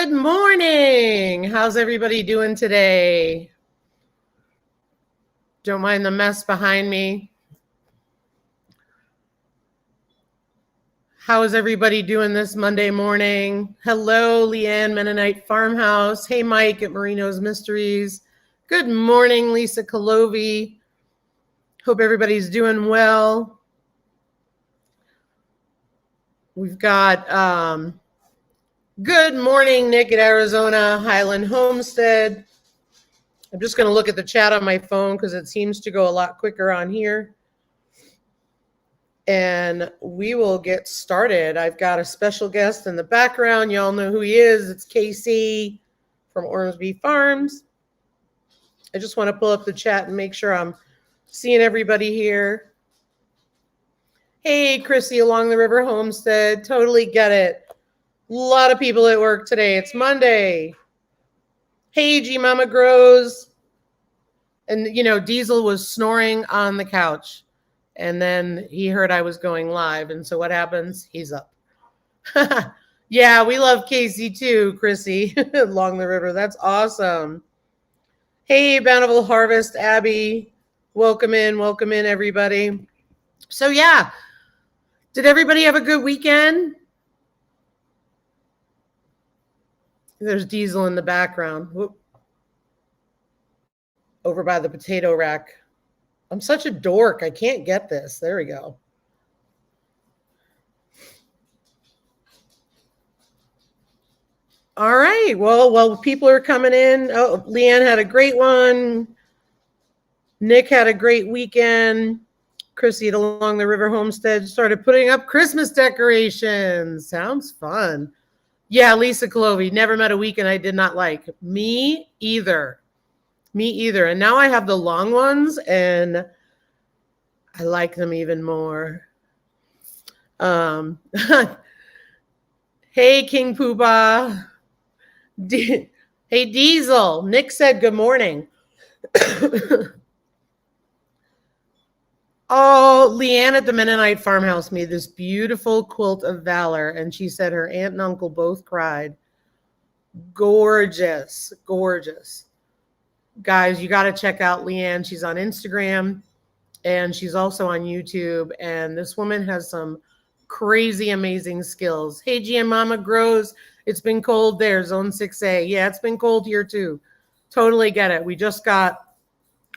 Good morning. How's everybody doing today? Don't mind the mess behind me. How is everybody doing this Monday morning? Hello, Leanne, Mennonite Farmhouse. Hey, Mike at Marino's Mysteries. Good morning, Lisa Colovi. Hope everybody's doing well. We've got good morning, Nick at Arizona Highland Homestead. I'm just going to look at the chat on my phone because it seems to go a lot quicker on here. And we will get started. I've got a special guest in the background. Y'all know who he is. It's Cayce from Ormsby Farms. I just want to pull up the chat and make sure I'm seeing everybody here. Hey, Chrissy along the River Homestead. Totally get it. A lot of people at work today. It's Monday. Hey, G Mama Grows. And, you know, Diesel was snoring on the couch. And then he heard I was going live. And so what happens? He's up. Yeah, we love Cayce too, Chrissy, along the river. That's awesome. Hey, Bountiful Harvest, Abby. Welcome in, everybody. So, yeah, did everybody have a good weekend? There's Diesel in the background. Whoop. Over by the potato rack. I'm such a dork. I can't get this. There we go. All right. Well, people are coming in. Oh, Leanne had a great one. Nick had a great weekend. Chrissy along the River Homestead started putting up Christmas decorations. Sounds fun. Yeah, Lisa Colovi, never met a weekend I did not like. Me either. And now I have the long ones, and I like them even more. Hey, King Poobah. Hey, Diesel. Nick said good morning. Oh, Leanne at the Mennonite Farmhouse made this beautiful quilt of valor, and she said her aunt and uncle both cried. Gorgeous. Guys, you got to check out Leanne. She's on Instagram, and she's also on YouTube, and this woman has some crazy, amazing skills. Hey, GM Mama Grows. It's been cold there, Zone 6A. Yeah, it's been cold here too. Totally get it. We just got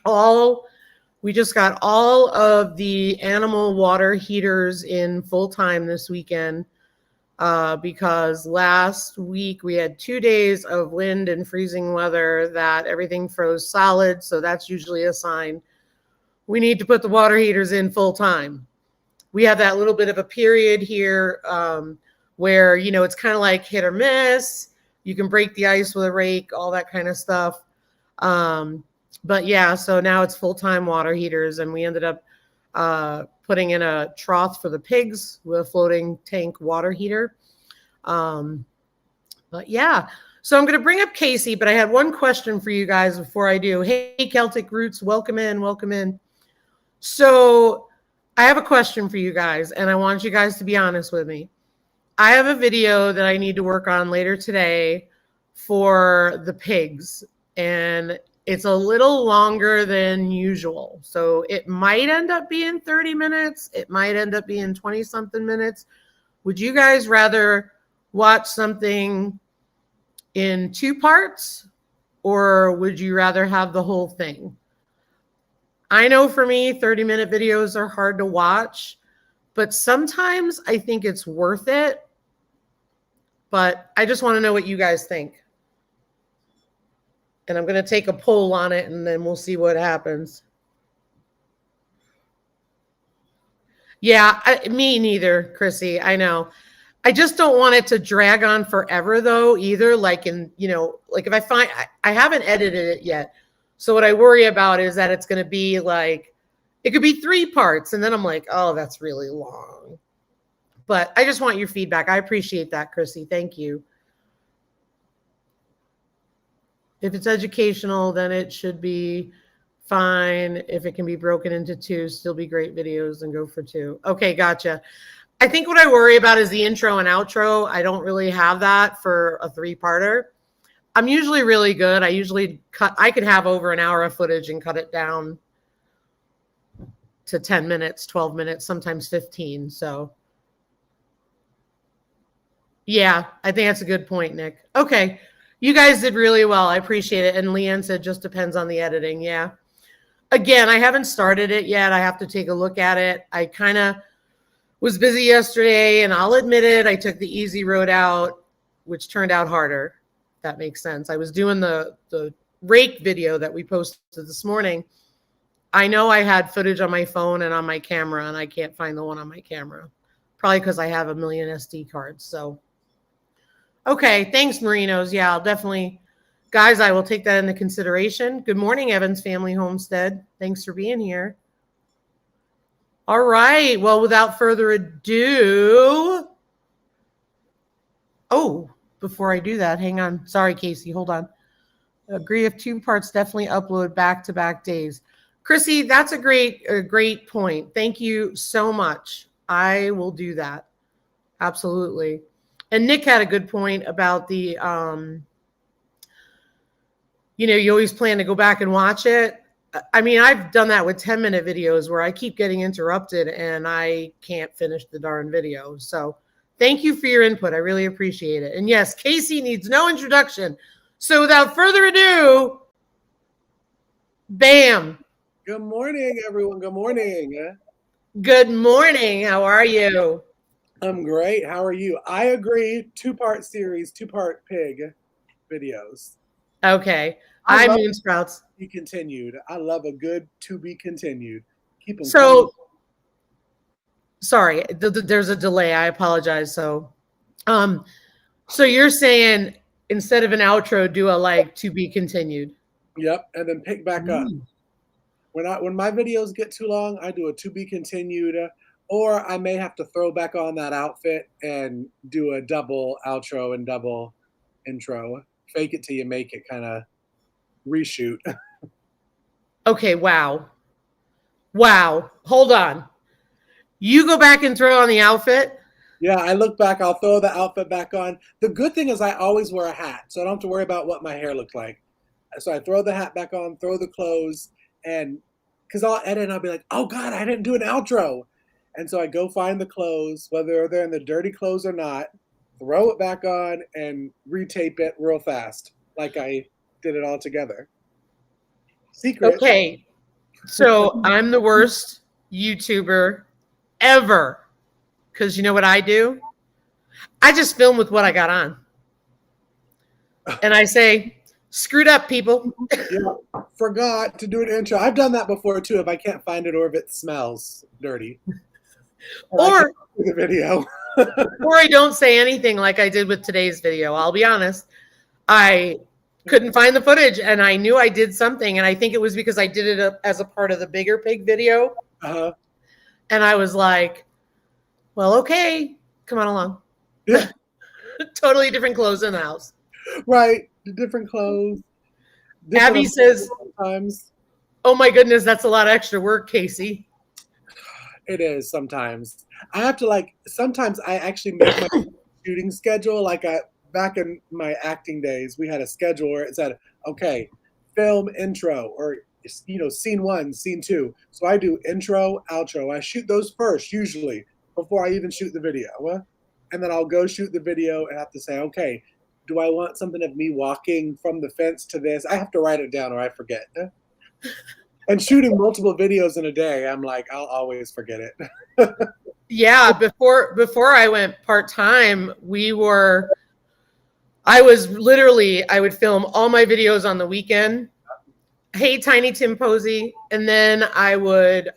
all of the animal water heaters in full time this weekend because last week we had 2 days of wind and freezing weather that everything froze solid. So that's usually a sign we need to put the water heaters in full time. We have that little bit of a period here where, you know, it's kind of like hit or miss. You can break the ice with a rake, all that kind of stuff. But yeah, so now it's full-time water heaters, and we ended up putting in a trough for the pigs with a floating tank water heater. But yeah, so I'm going to bring up Cayce, but I had one question for you guys before I do. Hey, Celtic Roots, welcome in. So I have a question for you guys, and I want you guys to be honest with me. I have a video that I need to work on later today for the pigs, and it's a little longer than usual. So it might end up being 30 minutes. It might end up being 20-something minutes. Would you guys rather watch something in 2 parts, or would you rather have the whole thing? I know for me, 30-minute videos are hard to watch, but sometimes I think it's worth it. But I just want to know what you guys think. And I'm going to take a poll on it, and then we'll see what happens. Yeah, me neither, Chrissy. I know. I just don't want it to drag on forever, though, either. Like like if I find I haven't edited it yet. So what I worry about is that it's going to be like, it could be 3 parts. And then I'm like, oh, that's really long. But I just want your feedback. I appreciate that, Chrissy. Thank you. If it's educational, then it should be fine. If it can be broken into 2, still be great videos and go for 2. Okay, gotcha. I think what I worry about is the intro and outro. I don't really have that for a 3-parter. I'm usually really good. I could have over an hour of footage and cut it down to 10 minutes, 12 minutes, sometimes 15. So yeah, I think that's a good point, Nick. Okay. You guys did really well. I appreciate it. And Leanne said just depends on the editing. Yeah. Again, I haven't started it yet. I have to take a look at it. I kind of was busy yesterday, and I'll admit it, I took the easy road out, which turned out harder. If that makes sense. I was doing the rake video that we posted this morning. I know I had footage on my phone and on my camera, and I can't find the one on my camera. Probably because I have a million SD cards. So, okay. Thanks, Marinos. Yeah, I'll definitely... Guys, I will take that into consideration. Good morning, Evans Family Homestead. Thanks for being here. All right. Well, without further ado. Oh, before I do that, hang on. Sorry, Cayce. Hold on. Agree if 2 parts definitely upload back-to-back days. Chrissy, that's a great point. Thank you so much. I will do that. Absolutely. And Nick had a good point about the... you always plan to go back and watch it. I mean, I've done that with 10-minute videos where I keep getting interrupted and I can't finish the darn video. So thank you for your input. I really appreciate it. And yes, Cayce needs no introduction. So without further ado, bam. Good morning, everyone. Good morning. Good morning. How are you? I'm great. How are you? I agree. 2-part series, 2-part pig videos. Okay. I Moon Sprouts. Be continued. I love a good to be continued. Keep them so coming. Sorry, there's a delay. I apologize. So you're saying instead of an outro, do a to be continued. Yep, and then pick back up. When my videos get too long, I do a to be continued, or I may have to throw back on that outfit and do a double outro and double intro. Fake it till you make it, kind of reshoot. Okay, wow. Hold on. You go back and throw on the outfit? Yeah, I look back, I'll throw the outfit back on. The good thing is I always wear a hat, so I don't have to worry about what my hair looks like. So I throw the hat back on, throw the clothes, and because I'll edit and I'll be like, oh God, I didn't do an outro. And so I go find the clothes, whether they're in the dirty clothes or not, throw it back on and retape it real fast, like I did it all together. Secret. Okay, so I'm the worst YouTuber ever, because you know what I do? I just film with what I got on. And I say, screwed up, people. Yeah, forgot to do an intro. I've done that before too, if I can't find it or if it smells dirty. Or the video. Or I don't say anything like I did with today's video. I'll be honest. I couldn't find the footage and I knew I did something. And I think it was because I did it as a part of the bigger pig video. Uh-huh. And I was like, well, okay, come on along. Yeah. Totally different clothes in the house. Right. Different clothes. Abby says, sometimes. Oh my goodness, that's a lot of extra work, Cayce. It is sometimes. I have to sometimes I actually make my shooting schedule. Back in my acting days, we had a schedule where it said, okay, film intro or, scene 1, scene 2. So I do intro, outro. I shoot those first usually before I even shoot the video. And then I'll go shoot the video and have to say, okay, do I want something of me walking from the fence to this? I have to write it down or I forget. And shooting multiple videos in a day, I'm like, I'll always forget it. Yeah, before I went part-time, I would film all my videos on the weekend. Hey, Tiny Tim Posey. And then I would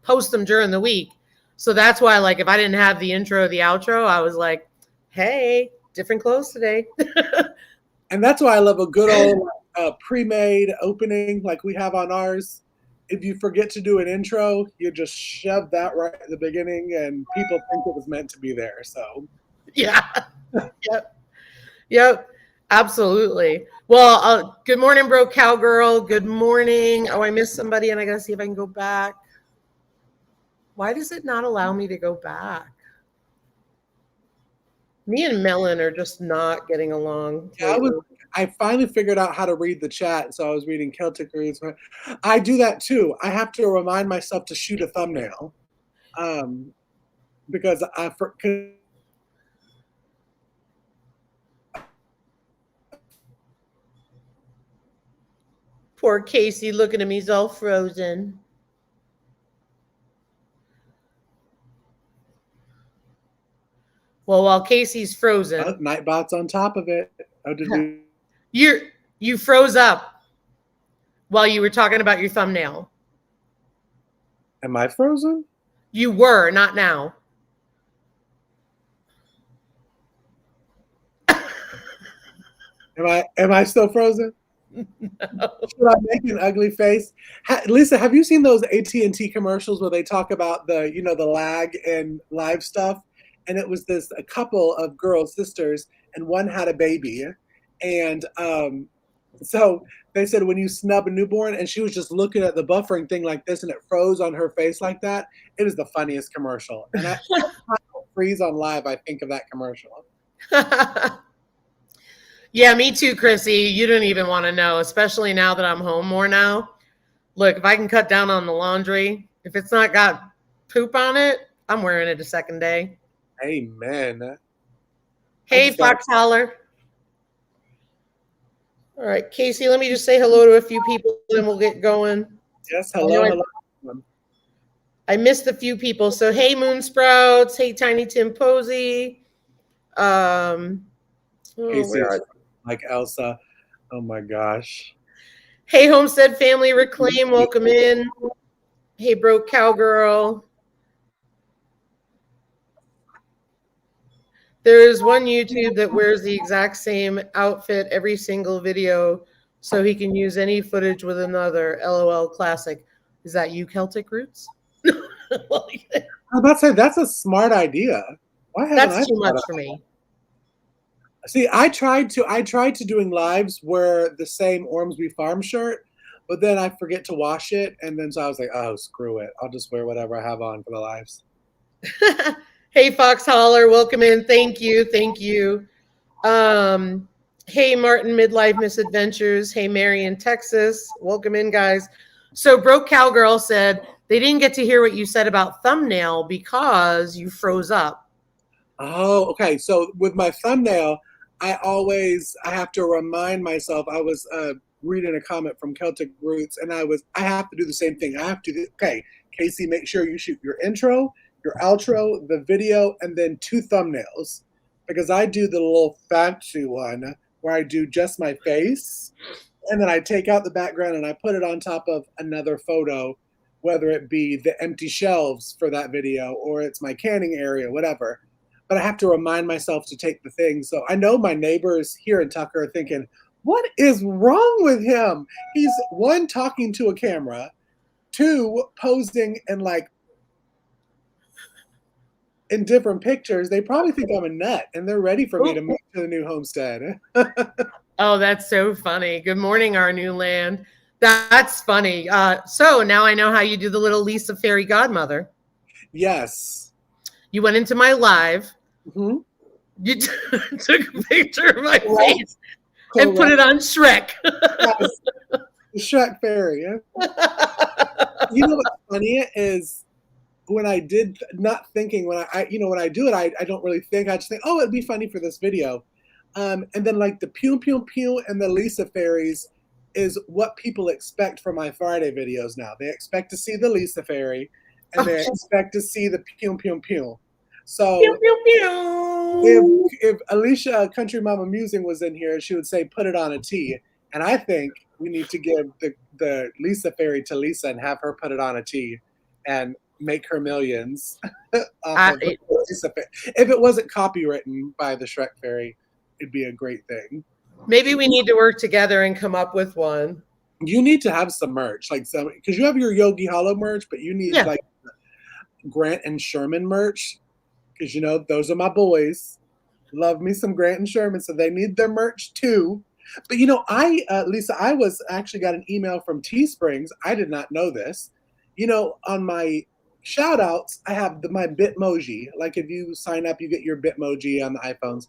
post them during the week. So that's why, if I didn't have the intro, the outro, I was like, hey, different clothes today. And that's why I love a good old pre-made opening like we have on ours. If you forget to do an intro, you just shove that right at the beginning and people think it was meant to be there. So yeah. Yep. Absolutely. Well, good morning, bro cowgirl. Good morning. Oh, I missed somebody and I gotta see if I can go back. Why does it not allow me to go back? Me and Melon are just not getting along lately. I finally figured out how to read the chat, so I was reading Celtic Roots. I do that too. I have to remind myself to shoot a thumbnail, because Poor Casey looking at me, he's all frozen. Well, while Casey's frozen, Nightbot's on top of it. Oh, did we? You froze up while you were talking about your thumbnail. Am I frozen? You were, not now. Am I still frozen? No. Should I make an ugly face? Lisa, have you seen those AT&T commercials where they talk about the lag in live stuff? And it was a couple of girls, sisters, and one had a baby. And so they said when you snub a newborn, and she was just looking at the buffering thing like this, and it froze on her face like that. It was the funniest commercial. And I freeze on live, I think of that commercial. Yeah, me too, Chrissy. You don't even want to know, especially now that I'm home more now. Look, if I can cut down on the laundry, if it's not got poop on it, I'm wearing it a second day. Amen. Hey, Fox Holler. All right, Casey, let me just say hello to a few people and we'll get going. Yes, hello. I missed a few people. So, hey, Moon Sprouts. Hey, Tiny Tim Posey. Casey, like Elsa. Oh, my gosh. Hey, Homestead Family Reclaim. Welcome in. Hey, Broke Cowgirl. There is one YouTube that wears the exact same outfit every single video so he can use any footage with another. LOL classic. Is that you, Celtic Roots? I was about to say, that's a smart idea. Why haven't That's too much for me. See, I tried to doing lives wear the same Ormsby farm shirt, but then I forget to wash it. And then so I was like, oh, screw it. I'll just wear whatever I have on for the lives. Hey, Fox Holler, welcome in. Thank you. Thank you. Hey, Martin Midlife Misadventures. Hey, Mary in Texas. Welcome in, guys. So Broke Cowgirl said they didn't get to hear what you said about thumbnail because you froze up. Oh, okay. So with my thumbnail, I have to remind myself. I was reading a comment from Celtic Roots, and I have to do the same thing. I have to, okay, Casey, make sure you shoot your intro, your outro, the video, and then 2 thumbnails, because I do the little fancy one where I do just my face, and then I take out the background and I put it on top of another photo, whether it be the empty shelves for that video or it's my canning area, whatever. But I have to remind myself to take the thing. So I know my neighbors here in Tucker are thinking, what is wrong with him? He's 1, talking to a camera, 2, posing in different pictures. They probably think I'm a nut, and they're ready for me to move to the new homestead. Oh, that's so funny. Good morning, our new land. That's funny. So now I know how you do the little Lisa Fairy Godmother. Yes. You went into my live. Mm-hmm. You took a picture of my face and put it on Shrek. Yes. Shrek Ferry. Yeah? You know what's funny is when I did, not thinking, when I do it, I don't really think. I just think, oh, it'd be funny for this video. And then like the pew, pew, pew and the Lisa Fairies is what people expect from my Friday videos now. They expect to see the Lisa Fairy and they expect to see the pew, pew, pew. So pew, pew, pew. If Alicia Country Mama Musing was in here, she would say, put it on a T. And I think we need to give the Lisa Fairy to Lisa and have her put it on a T and make her millions. If it wasn't copywritten by the Shrek Fairy, it'd be a great thing. Maybe we need to work together and come up with one. You need to have some merch, because you have your Yogi Hollow merch, but you need like Grant and Sherman merch, because those are my boys. Love me some Grant and Sherman, so they need their merch too. But Lisa, I was actually got an email from Teesprings. I did not know this. On my shout outs, I have my Bitmoji. Like if you sign up, you get your Bitmoji on the iPhones.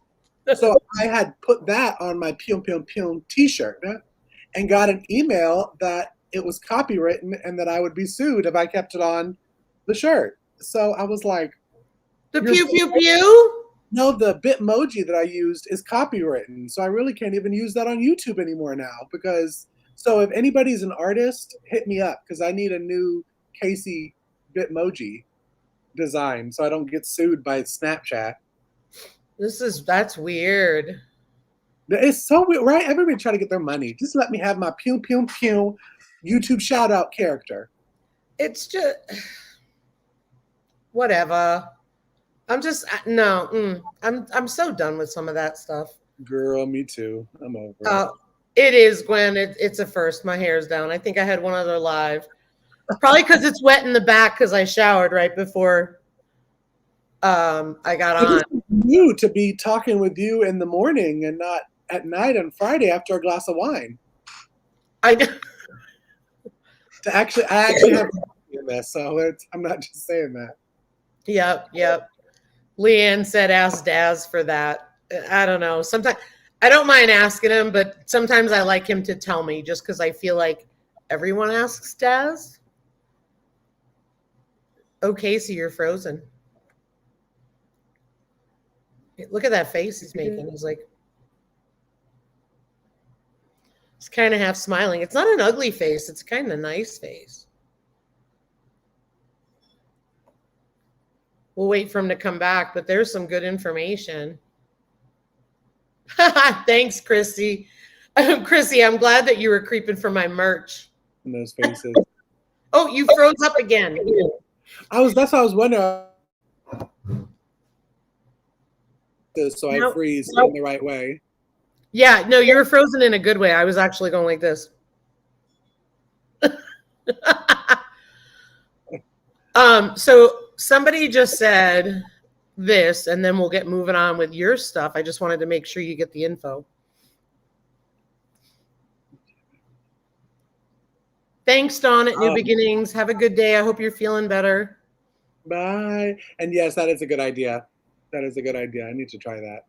So I had put that on my Pyum Pyum Pyum t-shirt and got an email that it was copywritten and that I would be sued if I kept it on the shirt. So I was like, the pew pew pew? No, the Bitmoji that I used is copywritten. So I really can't even use that on YouTube anymore now because so if anybody's an artist, hit me up because I need a new Cayce Bitmoji design so I don't get sued by Snapchat. That's weird. It's so weird, right? Everybody trying to get their money. Just let me have my pew pew pew YouTube shout out character. It's just whatever. I'm just no. I'm so done with some of that stuff. Girl, me too. I'm over it. It is, Gwen. It's a first. My hair's down. I think I had one other live. Probably because it's wet in the back because I showered right before I got on. It's new to be talking with you in the morning and not at night on Friday after a glass of wine. I know. I actually have in this, so I'm not just saying that. Yep. Leanne said, "Ask Daz for that." I don't know. Sometimes I don't mind asking him, but sometimes I like him to tell me just because I feel like everyone asks Daz. Oh, Cayce, you're frozen. Look at that face he's making. He's like, he's kind of half smiling. It's not an ugly face. It's kind of a nice face. We'll wait for him to come back, but there's some good information. Thanks, Chrissy. Chrissy, I'm glad that you were creeping for my merch. In those faces. Oh, you froze up again. That's what I was wondering. So I freeze in the right way. Yeah, no, you were frozen in a good way. I was actually going like this. So somebody just said this, and then we'll get moving on with your stuff. I just wanted to make sure you get the info. Thanks, Dawn at New Beginnings. Have a good day. I hope you're feeling better. Bye. And yes, that is a good idea. That is a good idea. I need to try that.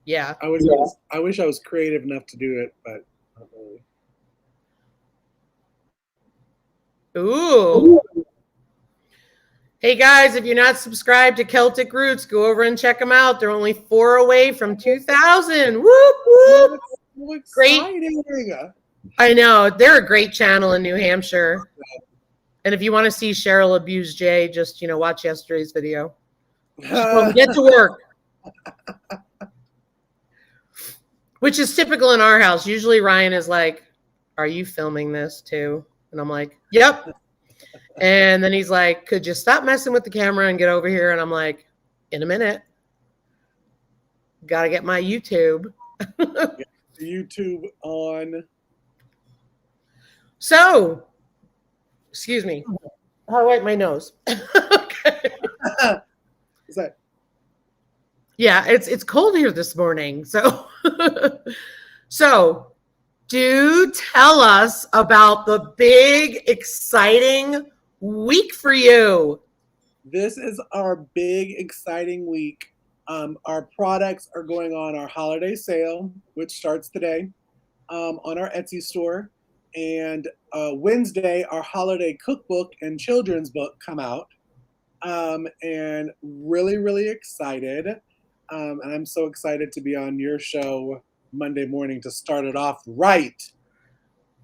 Yeah. I wish I was creative enough to do it, but not really. Ooh. Hey guys, if you're not subscribed to Celtic Roots, go over and check them out. They're only 4 away from 2,000. Whoop whoop. So great. I know. They're a great channel in New Hampshire. And if you want to see Cheryl abuse Jay, just watch yesterday's video. Get to work. Which is typical in our house. Usually Ryan is like, "Are you filming this too?" And I'm like, "Yep." And then he's like, "Could you stop messing with the camera and get over here?" And I'm like, "In a minute. Got to get my YouTube." YouTube on. So, excuse me. I'll wipe my nose. Okay. Is that? Yeah, it's cold here this morning. So, do tell us about the big, exciting week for you. This is our big, exciting week. Our products are going on our holiday sale, which starts today on our Etsy store. And Wednesday, our holiday cookbook and children's book come out. And really, really excited. And I'm so excited to be on your show Monday morning to start it off right.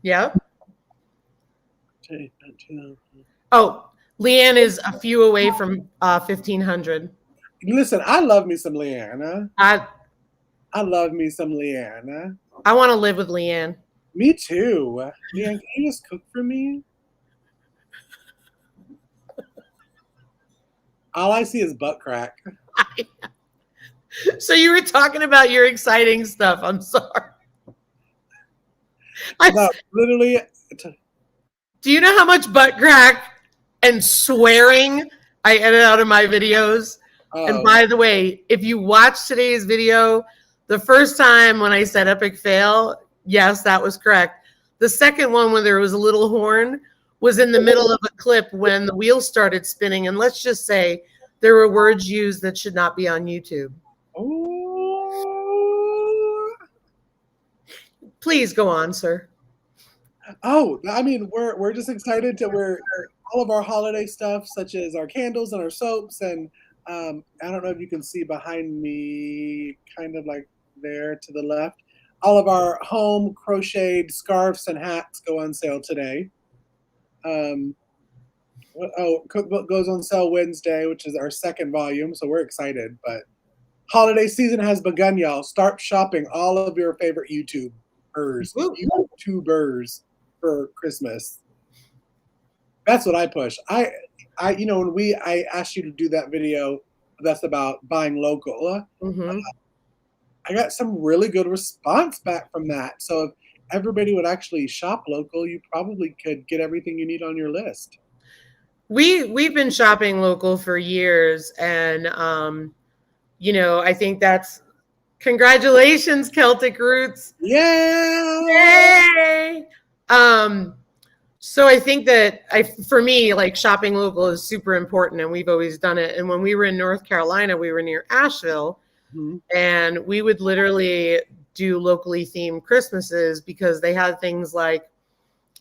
Yep. Oh, Leanne is a few away from 1,500. Listen, I love me some Leanne. I love me some Leanne. I want to live with Leanne. Me too. Leanne, can you just cook for me? All I see is butt crack. So you were talking about your exciting stuff. I'm sorry. No, literally. Do you know how much butt crack and swearing I edit out of my videos? Oh. And by the way, if you watch today's video, the first time when I said epic fail, yes, that was correct. The second one when there was a little horn was in the middle of a clip when the wheels started spinning. And let's just say there were words used that should not be on YouTube. Oh. Please go on, sir. Oh, I mean, we're just excited to wear all of our holiday stuff, such as our candles and our soaps. And I don't know if you can see behind me, kind of like there to the left, all of our home crocheted scarves and hats go on sale today. Cookbook goes on sale Wednesday, which is our second volume, so we're excited. But holiday season has begun, y'all. Start shopping all of your favorite YouTubers for Christmas. That's what I push. I when I asked you to do that video that's about buying local, I got some really good response back from that. So if everybody would actually shop local, you probably could get everything you need on your list. We've been shopping local for years, and I think that's congratulations, Celtic Roots. Yeah. Yay! So I think that for me, like shopping local is super important, and we've always done it. And when we were in North Carolina, we were near Asheville, and we would literally do locally themed Christmases because they had things like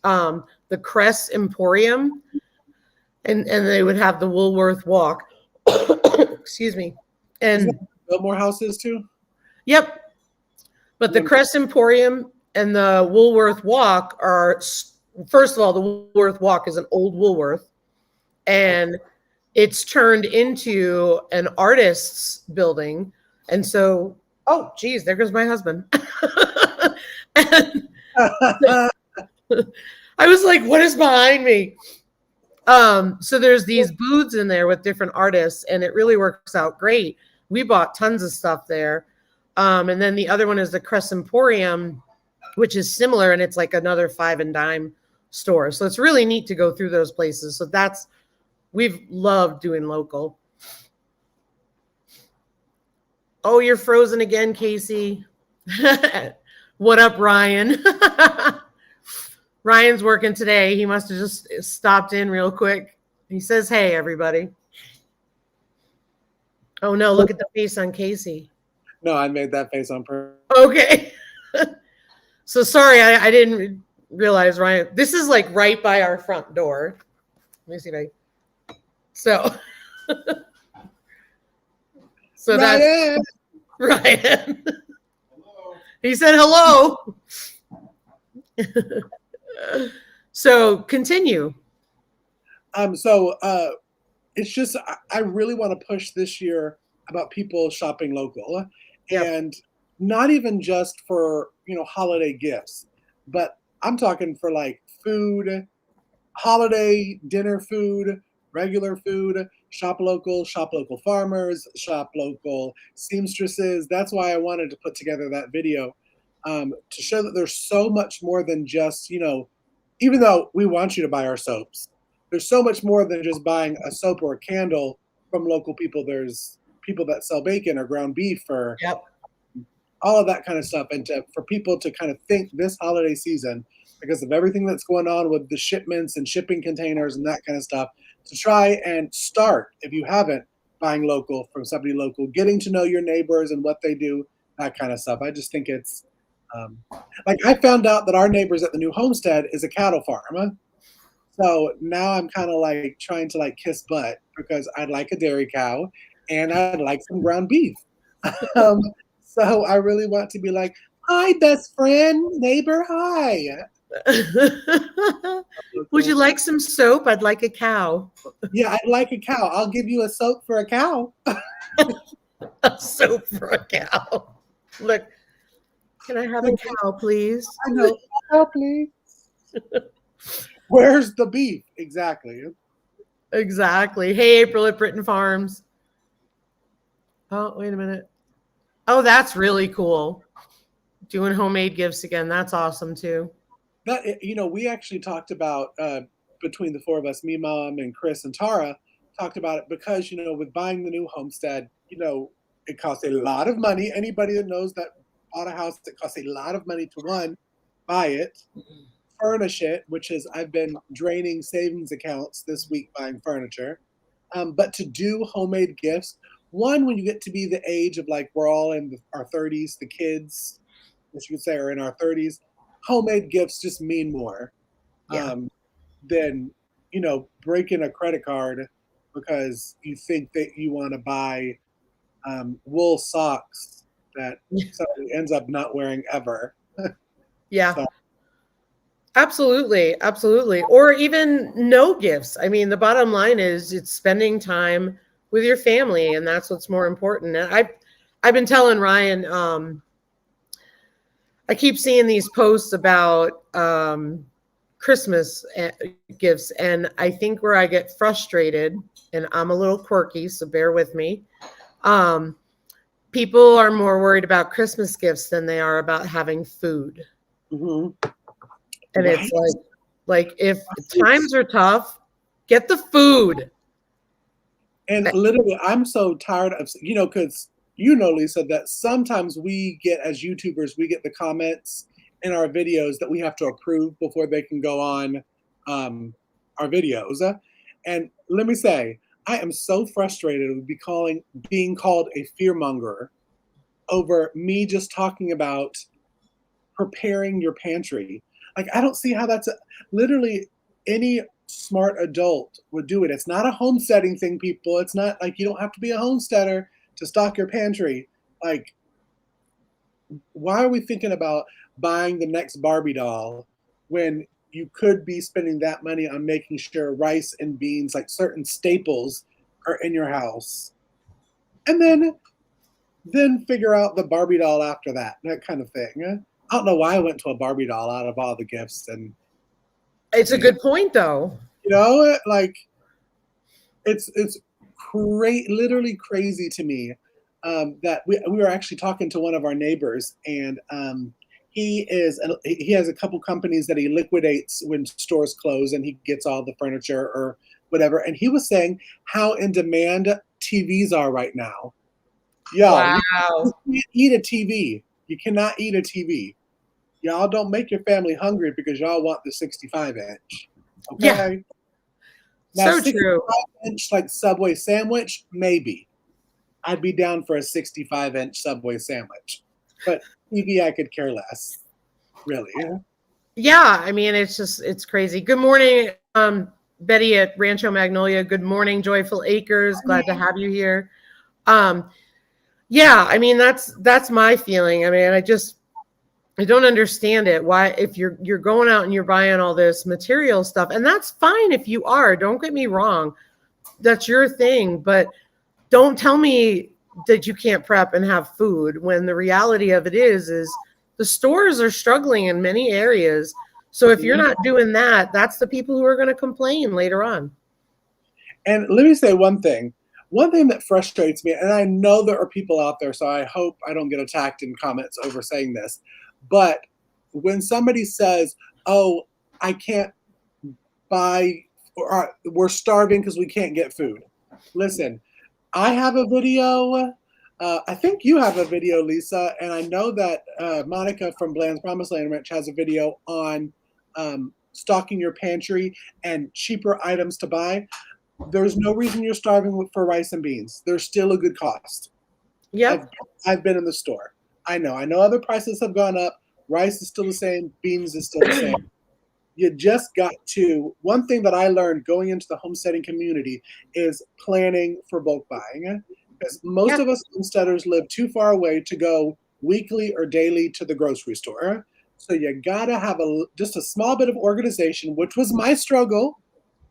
the Cress Emporium, and they would have the Woolworth Walk. Excuse me. And Biltmore houses too? Yep. But the Cress Emporium and the Woolworth Walk are, first of all, the Woolworth Walk is an old Woolworth, and it's turned into an artist's building. And so, oh, geez, there goes my husband. And I was like, what is behind me? So there's these booths in there with different artists, and it really works out great. We bought tons of stuff there. And then the other one is the Cress Emporium, which is similar, and it's like another 5 and dime store. So it's really neat to go through those places. So we've loved doing local. Oh, you're frozen again, Cayce. What up, Ryan? Ryan's working today. He must have just stopped in real quick. He says, hey, everybody. Oh, no, look at the face on Cayce. No, I made that face on purpose. Okay. So sorry, I didn't realize, Ryan. This is like right by our front door. Let me see if I... So Ryan. that's Ryan. Hello. He said hello. So continue. It's just I really want to push this year about people shopping local, and not even just for holiday gifts, but I'm talking for like food, holiday dinner food, regular food. Shop local farmers, shop local seamstresses. That's why I wanted to put together that video, to show that there's so much more than just, even though we want you to buy our soaps, there's so much more than just buying a soap or a candle from local people. There's people that sell bacon or ground beef or all of that kind of stuff. And for people to kind of think this holiday season, because of everything that's going on with the shipments and shipping containers and that kind of stuff, to try and start, if you haven't, buying local from somebody local, getting to know your neighbors and what they do, that kind of stuff. I just think it's like I found out that our neighbors at the new homestead is a cattle farm. So now I'm kind of like trying to like kiss butt because I'd like a dairy cow and I'd like some ground beef. So I really want to be like, hi, best friend, neighbor, hi. Would you like some soap? I'd like a cow. Yeah, I'd like a cow. I'll give you a soap for a cow. A soap for a cow. Look, can I have a cow, please? I know. Cow, please. Where's the beef? Exactly. Exactly. Hey, April at Britton Farms. Oh, wait a minute. Oh, that's really cool. Doing homemade gifts again. That's awesome too. That, we actually talked about, between the four of us, me, Mom, and Chris and Tara, talked about it because, with buying the new homestead, it costs a lot of money. Anybody that knows that bought a house, it costs a lot of money to buy it. furnish it, which is I've been draining savings accounts this week buying furniture. But to do homemade gifts, one, when you get to be the age of like we're all in our 30s, the kids, as you could say, are in our 30s, homemade gifts just mean more Yeah. than, breaking a credit card because you think that you want to buy wool socks that somebody ends up not wearing ever. Yeah. So, Absolutely. Absolutely. Or even no gifts. I mean, the bottom line is it's spending time with your family, and that's what's more important. And I've been telling Ryan, I keep seeing these posts about Christmas gifts, and I think where I get frustrated, and I'm a little quirky, so bear with me. People are more worried about Christmas gifts than they are about having food. mhm. And Right? it's like if times are tough, get the food. And literally, I'm so tired of, because Lisa, that sometimes we get, as YouTubers, we get the comments in our videos that we have to approve before they can go on our videos. And let me say, I am so frustrated with being called a fearmonger over me just talking about preparing your pantry. Like, I don't see how literally any smart adult would do it. It's not a homesteading thing, people. It's not like you don't have to be a homesteader to stock your pantry. Like, why are we thinking about buying the next Barbie doll when you could be spending that money on making sure rice and beans, like certain staples, are in your house? And then figure out the Barbie doll after that kind of thing. I don't know why I went to a Barbie doll out of all the gifts, and It's a good point, though. like it's literally crazy to me that we were actually talking to one of our neighbors, and he has a couple companies that he liquidates when stores close, and he gets all the furniture or whatever. And he was saying how in demand TVs are right now. Y'all, you Wow. can't eat a TV. You cannot eat a TV. Y'all don't make your family hungry because y'all want the 65 inch. Yeah. Okay? Now, So 65 true. inch like Subway sandwich, maybe. I'd be down for a 65-inch Subway sandwich. But TV, I could care less. Really. Yeah. I mean, it's crazy. Good morning, Betty at Rancho Magnolia. Good morning, Joyful Acres. Glad to have you here. Yeah, I mean, that's my feeling. I mean, I don't understand it. Why, if you're going out and you're buying all this material stuff, and that's fine if you are, don't get me wrong. That's your thing, but don't tell me that you can't prep and have food when the reality of it is the stores are struggling in many areas. So if you're not doing that, that's the people who are going to complain later on. And let me say one thing. One thing that frustrates me, and I know there are people out there, so I hope I don't get attacked in comments over saying this, but when somebody says, "Oh, I can't buy," or "We're starving because we can't get food," listen, I have a video. I think you have a video, Lisa, and I know that Monica from Bland's Promised Land Ranch has a video on stocking your pantry and cheaper items to buy. There's no reason you're starving for rice and beans. They're still a good cost. Yep. I've been in the store. I know other prices have gone up. Rice is still the same. Beans is still the same. You just got to, one thing that I learned going into the homesteading community is planning for bulk buying. Because most of us homesteaders live too far away to go weekly or daily to the grocery store. So you gotta have just a small bit of organization, which was my struggle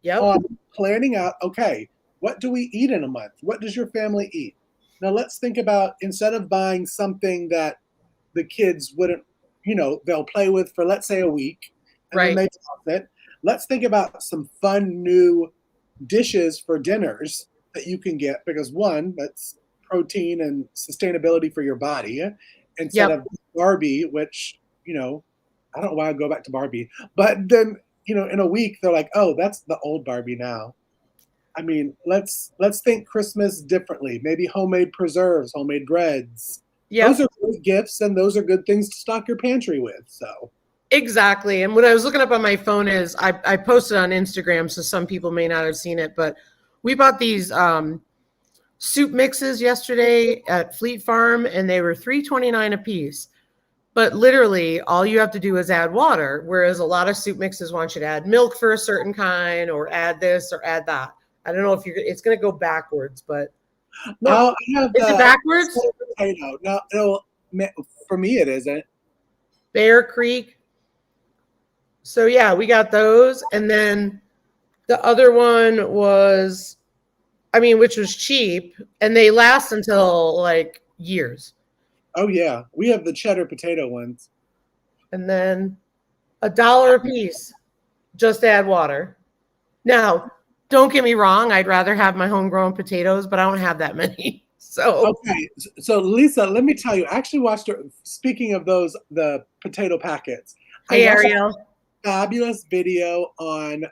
on planning out, okay, what do we eat in a month? What does your family eat? Now let's think about, instead of buying something that the kids wouldn't, they'll play with for, let's say, a week, and then they toss it. Let's think about some fun new dishes for dinners that you can get, because one, that's protein and sustainability for your body, instead of Barbie, which, I don't know why I go back to Barbie, but then, in a week they're like, oh, that's the old Barbie now. I mean, let's think Christmas differently. Maybe homemade preserves, homemade breads. Those are great gifts, and those are good things to stock your pantry with. So Exactly. And what I was looking up on my phone is I posted on Instagram, so some people may not have seen it, but we bought these soup mixes yesterday at Fleet Farm, and they were $3.29 a piece. But literally, all you have to do is add water, whereas a lot of soup mixes want you to add milk for a certain kind, or add this or add that. I don't know if it's going to go backwards, but no, I have is it the backwards? potato. No, for me it isn't. Bear Creek. So yeah, we got those, and then the other one was, I mean, which was cheap, and they last until like years. Oh yeah, we have the cheddar potato ones. And then $1 a piece. Just add water. Now, don't get me wrong, I'd rather have my homegrown potatoes, but I don't have that many. So, Okay, so Lisa, let me tell you. I actually watched her. Speaking of those, the potato packets. I hey, watched Ariel. fabulous video on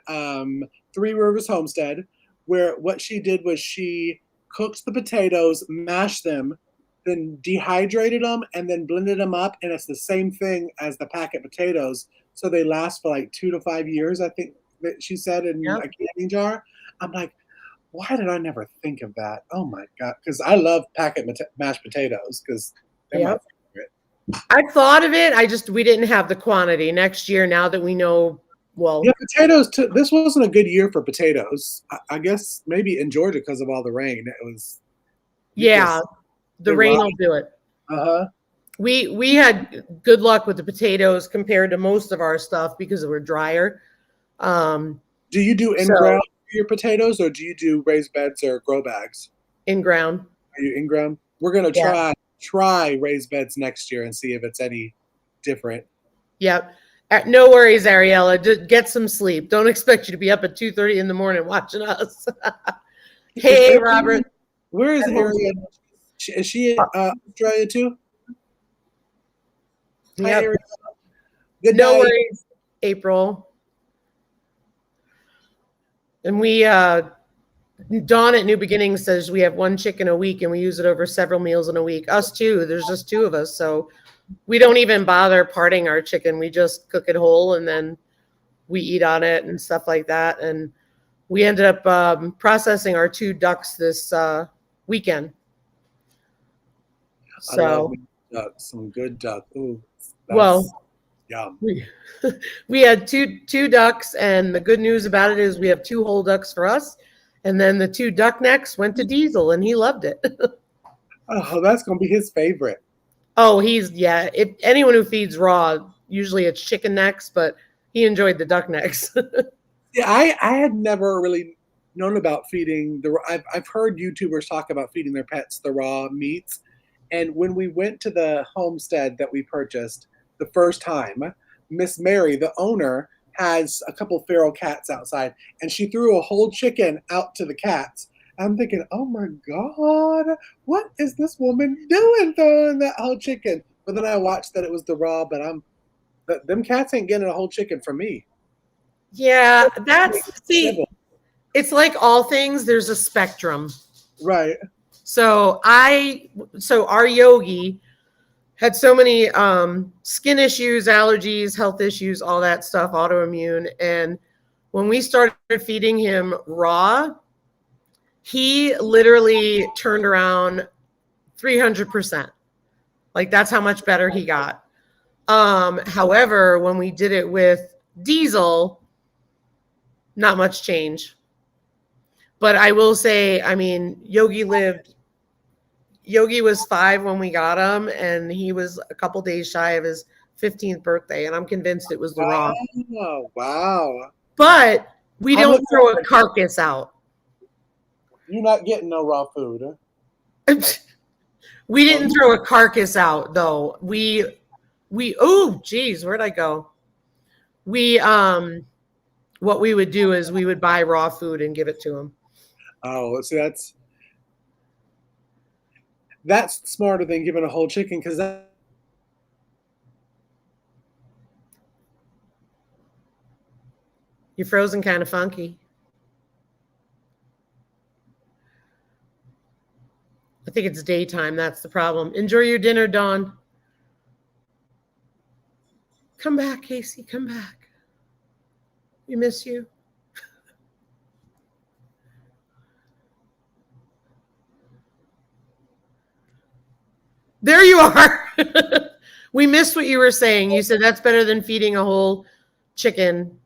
Three Rivers Homestead, where what she did was she cooked the potatoes, mashed them, then dehydrated them, and then blended them up. And it's the same thing as the packet potatoes. So they last for like 2 to 5 years, I think that she said, in Yep. a canning jar. I'm like, why did I never think of that? Oh my God. Because I love packet mashed potatoes because they're my Yep. favorite. I thought of it. We didn't have the quantity. Next year, now that we know, Yeah, well, potatoes. This wasn't a good year for potatoes. I guess maybe in Georgia because of all the rain. It was yeah, the they rain rot. will do it. Uh-huh. We had good luck with the potatoes compared to most of our stuff because we're drier. Do you do in So ground for your potatoes, or do you do raised beds or grow bags? in ground. Are you in ground? We're gonna Yeah. try raised beds next year and see if it's any different. Yep. No worries, Ariella. Just get some sleep. Don't expect you to be up at 2:30 in the morning watching us. Is Hey, Robert. where is At home. Harriet? Is she in Australia too? Hi, Yep. Harriet. Good No night. worries, April. And Dawn at New Beginnings says we have one chicken a week and we use it over several meals in a week. Us too. There's just two of us. So we don't even bother parting our chicken. We just cook it whole and then we eat on it and stuff like that. And we ended up processing our 2 ducks this weekend. I love So, duck. Some good duck. Ooh, well, that's yum. we had two ducks, and the good news about it is we have 2 whole ducks for us, and then the 2 duck necks went to Diesel, and he loved it. Oh, that's gonna be his favorite. Oh, yeah. If anyone who feeds raw, usually it's chicken necks, but he enjoyed the duck necks. Yeah, I had never really known about feeding the. I've heard YouTubers talk about feeding their pets the raw meats, and when we went to the homestead that we purchased the first time, Miss Mary, the owner, has a couple feral cats outside, and she threw a whole chicken out to the cats. I'm thinking, oh my God, what is this woman doing throwing that whole chicken? But then I watched that it was the raw, but them cats ain't getting a whole chicken from me. Yeah, see, it's like all things, there's a spectrum. Right. So our Yogi had so many skin issues, allergies, health issues, all that stuff, autoimmune. And when we started feeding him raw, he literally turned around 300%. Like that's how much better he got. However, when we did it with Diesel, not much change. But I will say, I mean, Yogi was 5 when we got him, and he was a couple days shy of his 15th birthday, and I'm convinced it was the raw. Oh, wow. But we How don't much throw a carcass out. You're not getting no raw food. We didn't throw a carcass out though. Oh geez, where'd I go? We what we would do is we would buy raw food and give it to him. Oh, so that's smarter than giving a whole chicken because You're frozen kind of funky. I think it's daytime. That's the problem. Enjoy your dinner, Dawn. Come back, Cayce. Come back. We miss you. There you are. We missed what you were saying. You said that's better than feeding a whole chicken.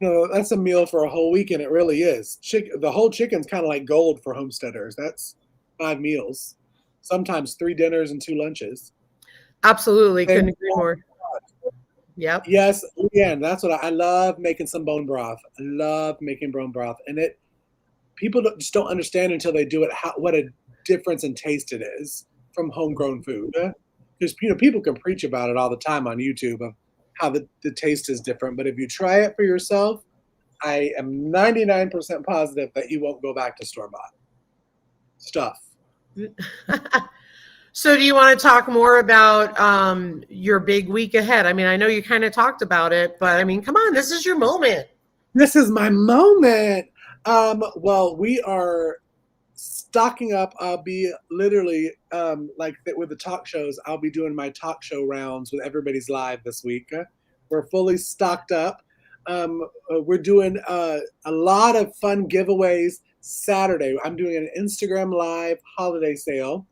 No, that's a meal for a whole weekend. It really is. The whole chicken's kind of like gold for homesteaders. That's 5 meals, sometimes 3 dinners and 2 lunches. Absolutely. Couldn't agree more. Yep. Yes, again, that's what I love making some bone broth. I love making bone broth. And people just don't understand until they do it what a difference in taste it is from homegrown food. Because people can preach about it all the time on YouTube of how the taste is different, but if you try it for yourself, I am 99% positive that you won't go back to store-bought stuff. So do you want to talk more about your big week ahead? I mean, I know you kind of talked about it, but I mean, come on, this is your moment. This is my moment. Well, we are stocking up. I'll be literally with the talk shows. I'll be doing my talk show rounds with Everybody's Live this week. We're fully stocked up. We're doing a lot of fun giveaways Saturday. I'm doing an Instagram Live holiday sale.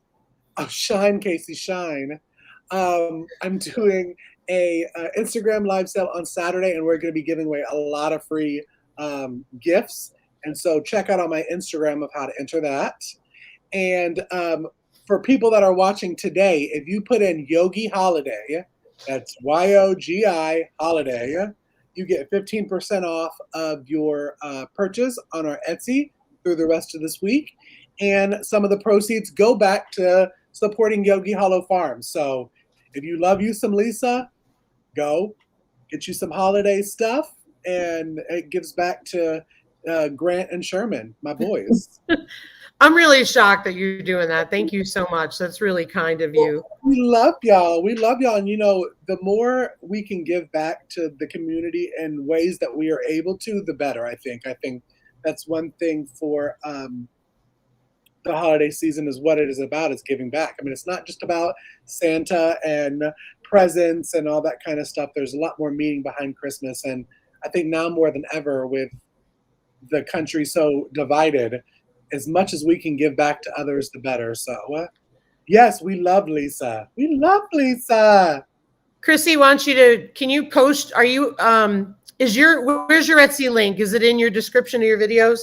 Oh, shine, Cayce, shine. I'm doing a Instagram Live sale on Saturday, and we're going to be giving away a lot of free gifts. And so check out on my Instagram of how to enter that. And for people that are watching today, if you put in Yogi Holiday, that's YOGI Holiday, you get 15% off of your purchase on our Etsy through the rest of this week. And some of the proceeds go back to supporting Yogi Hollow Farm. So if you love you some Lisa, go get you some holiday stuff, and it gives back to Grant and Sherman, my boys. I'm really shocked that you're doing that. Thank you so much. That's really kind of you. We love y'all. We love y'all. And, the more we can give back to the community in ways that we are able to, the better, I think. I think that's one thing for the holiday season is what it is about. It's giving back. I mean, it's not just about Santa and presents and all that kind of stuff. There's a lot more meaning behind Christmas. And I think now more than ever, with the country so divided, as much as we can give back to others, the better. So, yes, we love Lisa. We love Lisa. Chrissy wants you to, can you post, where's your Etsy link? Is it in your description of your videos?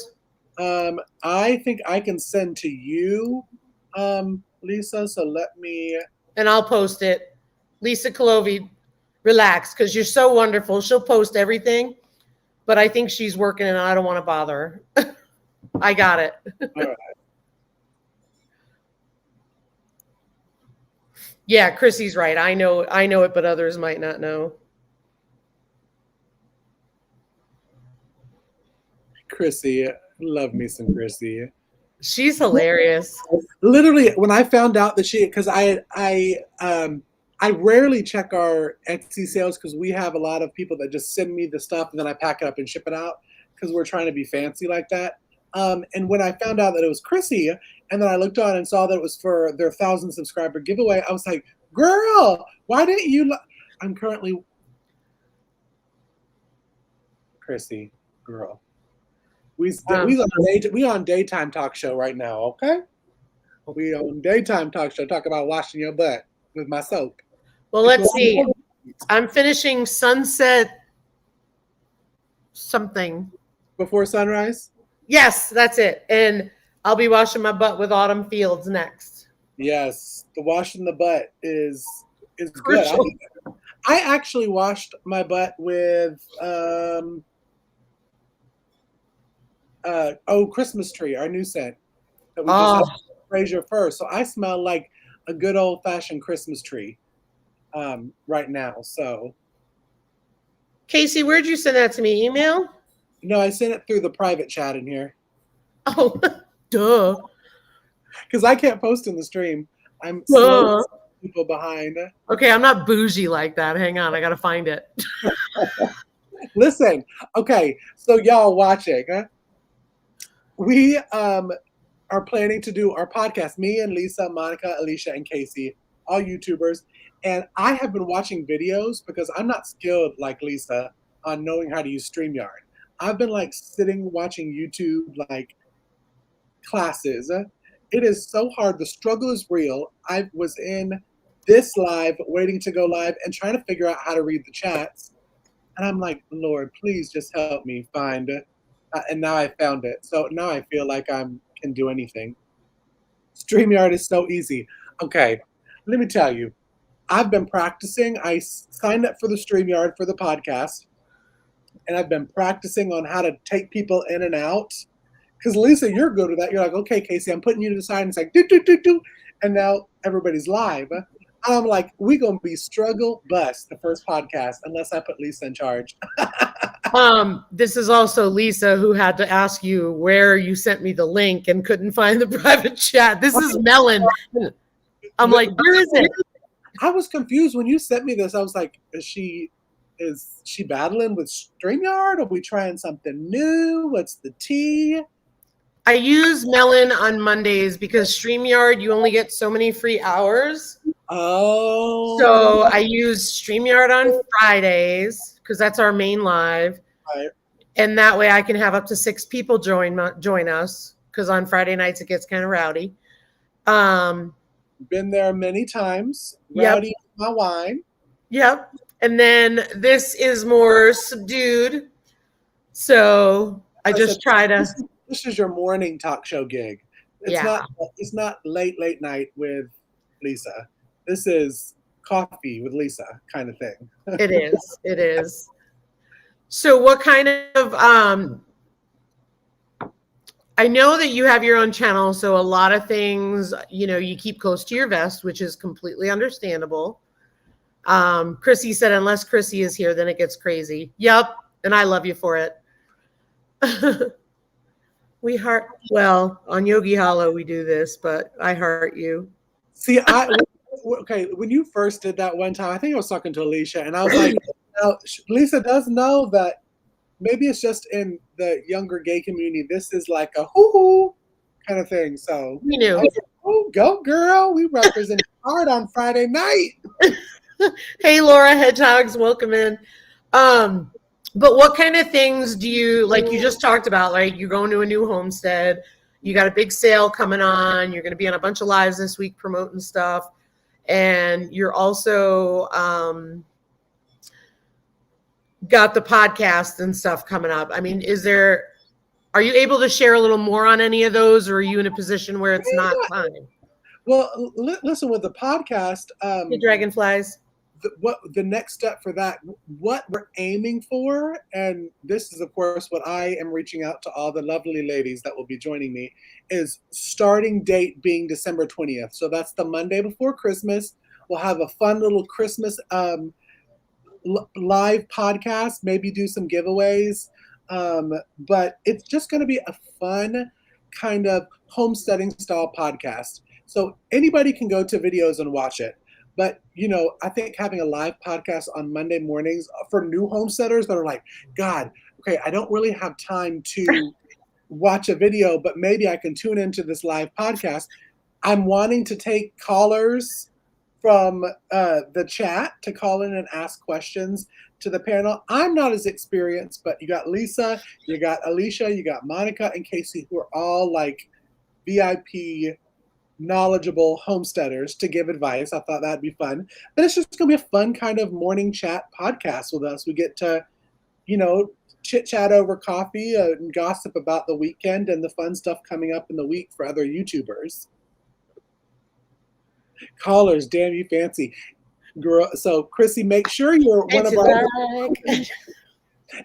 I think I can send to you, Lisa. So let me. And I'll post it. Lisa Colovi, relax, because you're so wonderful. She'll post everything, but I think she's working and I don't want to bother her. I got it. All right. Yeah, Chrissy's right. I know it, but others might not know. Chrissy, love me some Chrissy. She's hilarious. Literally, when I found out that because I rarely check our Etsy sales because we have a lot of people that just send me the stuff and then I pack it up and ship it out because we're trying to be fancy like that. And when I found out that it was Chrissy, and then I looked on and saw that it was for their 1,000 subscriber giveaway, I was like, girl, why didn't you? I'm currently Chrissy, girl. We on daytime talk show right now, okay? We on daytime talk show, talk about washing your butt with my soap. Well, let's see. I'm finishing Sunset something. Before sunrise? Yes, that's it. And I'll be washing my butt with Autumn Fields next. Yes, the washing the butt is good. I actually washed my butt with Christmas Tree, our new scent that we just had Fraser first. So I smell like a good old fashioned Christmas tree right now. So, Cayce, where'd you send that to me? Email? No, I sent it through the private chat in here. Oh, duh. Because I can't post in the stream. I'm slow people behind. Okay, I'm not bougie like that. Hang on, I gotta find it. Listen, okay, so y'all watching, we are planning to do our podcast, me and Lisa, Monica, Alicia, and Cayce, all YouTubers, And I have been watching videos because I'm not skilled like Lisa on knowing how to use StreamYard. I've been like sitting watching YouTube like classes. It is so hard. The struggle is real. I was in this live, waiting to go live, and trying to figure out how to read the chats. And I'm like, Lord, please just help me find it. And now I found it. So now I feel like I can do anything. StreamYard is so easy. Okay, let me tell you. I've been practicing. I signed up for the StreamYard for the podcast, and I've been practicing on how to take people in and out. Because Lisa, you're good at that. You're like, okay, Cayce, I'm putting you to the side, and it's like do do do do, and now everybody's live. I'm like, we gonna be struggle bust the first podcast unless I put Lisa in charge. This is also Lisa who had to ask you where you sent me the link and couldn't find the private chat. This is Melon. I'm like, where is it? I was confused when you sent me this. I was like, is she battling with StreamYard? Are we trying something new? What's the tea? I use Melon on Mondays because StreamYard, you only get so many free hours. Oh. So I use StreamYard on Fridays because that's our main live. Right. And that way I can have up to 6 people join us because on Friday nights it gets kind of rowdy. Been there many times. Rowdy Yep. my wine. Yep. And then this is more subdued. So I just try to. This is your morning talk show gig. It's not late night with Lisa. This is coffee with Lisa kind of thing. It is. It is. So what kind of I know that you have your own channel, so a lot of things, you keep close to your vest, which is completely understandable. Chrissy said, unless Chrissy is here, then it gets crazy. Yep. And I love you for it. On Yogi Hollow, we do this, but I heart you. See, when you first did that one time, I think I was talking to Alicia, and I was like, now, Lisa does know that maybe it's just in the younger gay community. This is like a hoo-hoo kind of thing. So we knew. Oh, go girl. We represent hard on Friday night. Hey, Laura Hedgehogs, welcome in. But what kind of things do you, like you just talked about, like you're going to a new homestead, you got a big sale coming on, you're going to be on a bunch of lives this week promoting stuff, and you're also got the podcast and stuff coming up. I mean, are you able to share a little more on any of those, or are you in a position where it's not time? Well, listen, with the podcast, the dragonflies. The next step for that, what we're aiming for, and this is of course what I am reaching out to all the lovely ladies that will be joining me, is starting date being December 20th. So that's the Monday before Christmas. We'll have a fun little Christmas live podcast, maybe do some giveaways, but it's just going to be a fun kind of homesteading style podcast. So anybody can go to videos and watch it. But, I think having a live podcast on Monday mornings for new homesteaders that are like, God, okay, I don't really have time to watch a video, but maybe I can tune into this live podcast. I'm wanting to take callers from the chat to call in and ask questions to the panel. I'm not as experienced, but you got Lisa, you got Alicia, you got Monica and Cayce, who are all like VIP knowledgeable homesteaders to give advice. I thought that'd be fun. But it's just going to be a fun kind of morning chat podcast with us. We get to, chit chat over coffee and gossip about the weekend and the fun stuff coming up in the week for other YouTubers. Callers, damn you fancy. Girl. So Chrissy, make sure you're one of our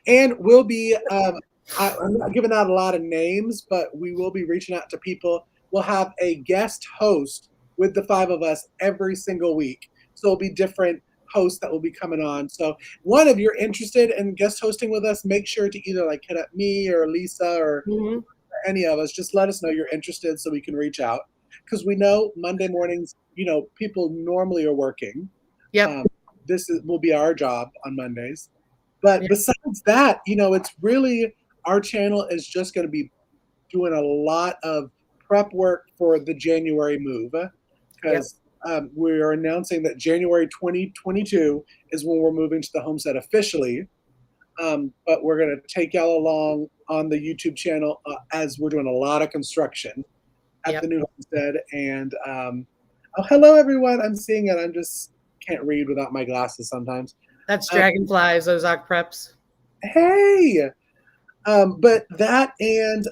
and we'll be I'm not giving out a lot of names, but we will be reaching out to people. We'll have a guest host with the 5 of us every single week. So it'll be different hosts that will be coming on. So if you're interested in guest hosting with us, make sure to either like hit up me or Lisa or any of us. Just let us know you're interested so we can reach out. Because we know Monday mornings, people normally are working. Yep. Will be our job on Mondays. But besides that, it's really, our channel is just going to be doing a lot of prep work for the January move, because we're announcing that January 2022 is when we're moving to the homestead officially. But we're going to take y'all along on the YouTube channel as we're doing a lot of construction at the new homestead. And oh, hello, everyone. I'm seeing it. I'm just can't read without my glasses sometimes. That's Dragonflies, Ozark Preps. Hey! But that and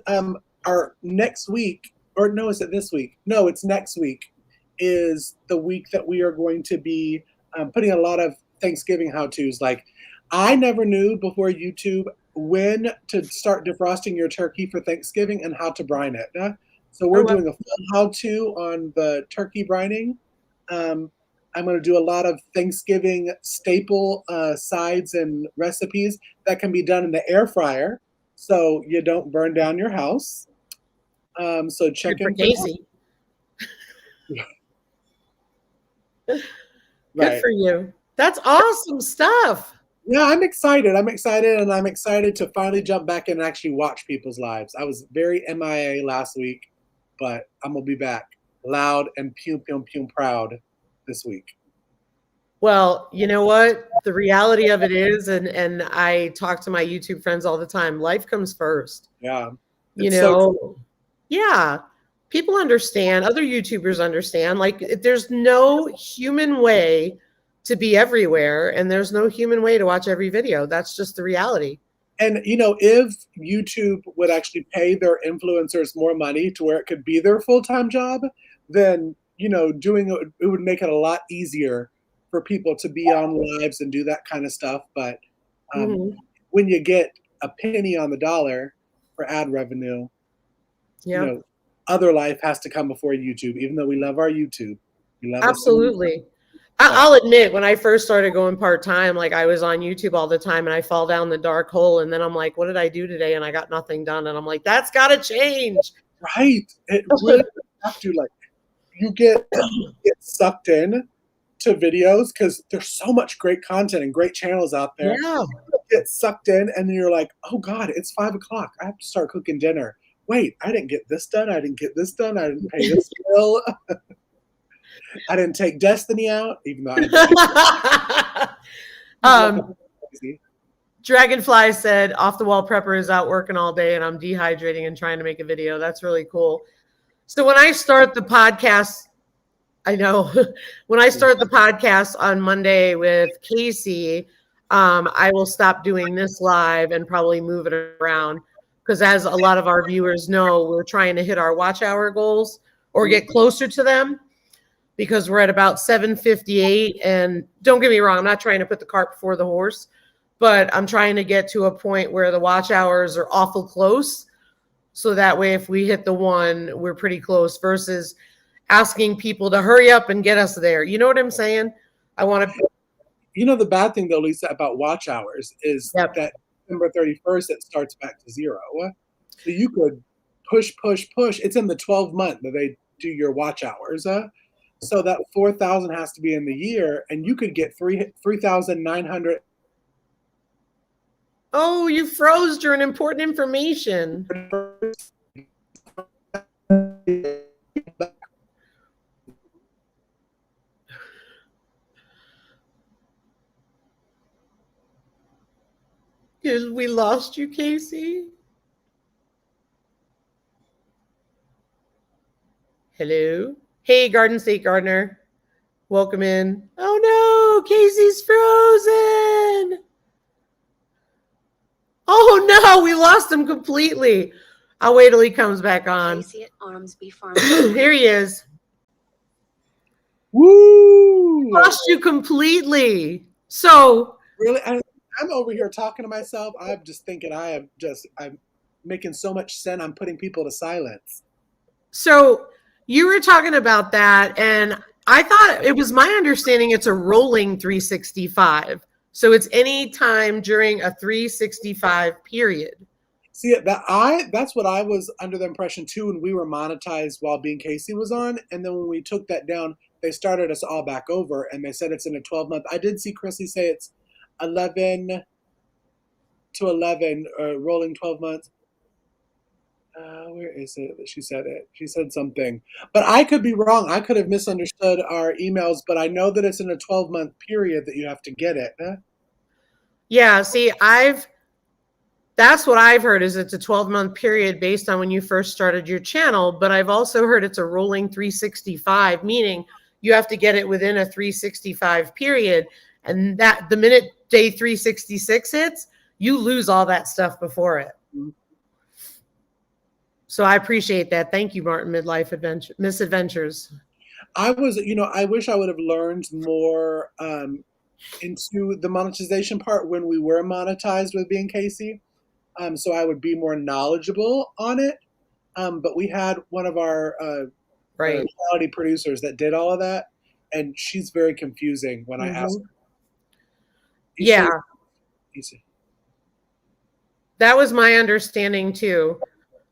our next week, or no, is it this week? No, it's next week, is the week that we are going to be putting a lot of Thanksgiving how-tos. Like, I never knew before YouTube when to start defrosting your turkey for Thanksgiving and how to brine it. So we're doing a full how-to on the turkey brining. I'm going to do a lot of Thanksgiving staple sides and recipes that can be done in the air fryer, so you don't burn down your house. So check in for Cayce. Good for you. That's awesome stuff. Yeah, I'm excited. I'm excited, and I'm excited to finally jump back in and actually watch people's lives. I was very MIA last week, but I'm going to be back loud and pew, pew, pew proud this week. Well, you know what? The reality of it is, and I talk to my YouTube friends all the time, life comes first. Yeah. You know, yeah. People understand, other YouTubers understand, like there's no human way to be everywhere, and there's no human way to watch every video. That's just the reality. And, you know, if YouTube would actually pay their influencers more money to where it could be their full-time job, then, you know, doing it would make it a lot easier for people to be on lives and do that kind of stuff. But when you get a penny on the dollar for ad revenue, you know, other life has to come before YouTube, even though we love our YouTube. We love Absolutely. I'll admit, when I first started going part-time, like I was on YouTube all the time and I fall down the dark hole. And then I'm like, what did I do today? And I got nothing done. And I'm like, that's got to change. Right. It really have to, like, you get sucked in to videos because there's so much great content and great channels out there. Yeah. You get sucked in and then you're like, oh God, it's 5 o'clock. I have to start cooking dinner. Wait, I didn't get this done. I didn't get this done. I didn't pay this bill. I didn't take Destiny out, even though Dragonfly said, off the wall prepper is out working all day and I'm dehydrating and trying to make a video. That's really cool. So when I start the podcast, I know when I start the podcast on Monday with Cayce, I will stop doing this live and probably move it around. Because as a lot of our viewers know, we're trying to hit our watch hour goals or get closer to them, because we're at about 758. And don't get me wrong, I'm not trying to put the cart before the horse, but I'm trying to get to a point where the watch hours are awful close. So that way, if we hit the 1, we're pretty close versus asking people to hurry up and get us there. You know what I'm saying? I want to. You know, the bad thing though, Lisa, about watch hours is that December 31st, it starts back to 0. So you could push. It's in the 12 month that they do your watch hours. So that 4,000 has to be in the year, and you could get 3,900. Oh, you froze during important information. We lost you, Cayce. Hello. Hey, Garden State Gardener. Welcome in. Oh no, Cayce's frozen. Oh no, we lost him completely. I'll wait till he comes back on. Cayce at Ormsby Farm. Here he is. Woo! Lost you completely. So really, I'm over here talking to myself. I'm just thinking I'm making so much sense. I'm putting people to silence. So you were talking about that, and I thought it was my understanding it's a rolling 365. So it's any time during a 365 period. See, that's what I was under the impression too when we were monetized while Being Cayce was on. And then when we took that down, they started us all back over and they said it's in a 12 month. I did see Chrissy say it's 11 to 11, rolling 12 months. Where is it that she said it? She said something, but I could be wrong. I could have misunderstood our emails, but I know that it's in a 12-month period that you have to get it. Yeah, see, that's what I've heard is it's a 12-month period based on when you first started your channel, but I've also heard it's a rolling 365, meaning you have to get it within a 365 period. And that the minute day 366 hits, you lose all that stuff before it. Mm-hmm. So I appreciate that. Thank you, Martin, Misadventures. I wish I would have learned more into the monetization part when we were monetized with being Cayce. So I would be more knowledgeable on it. But we had one of our Right. quality producers that did all of that, and she's very confusing when I ask her. Yeah. Easy. That was my understanding too.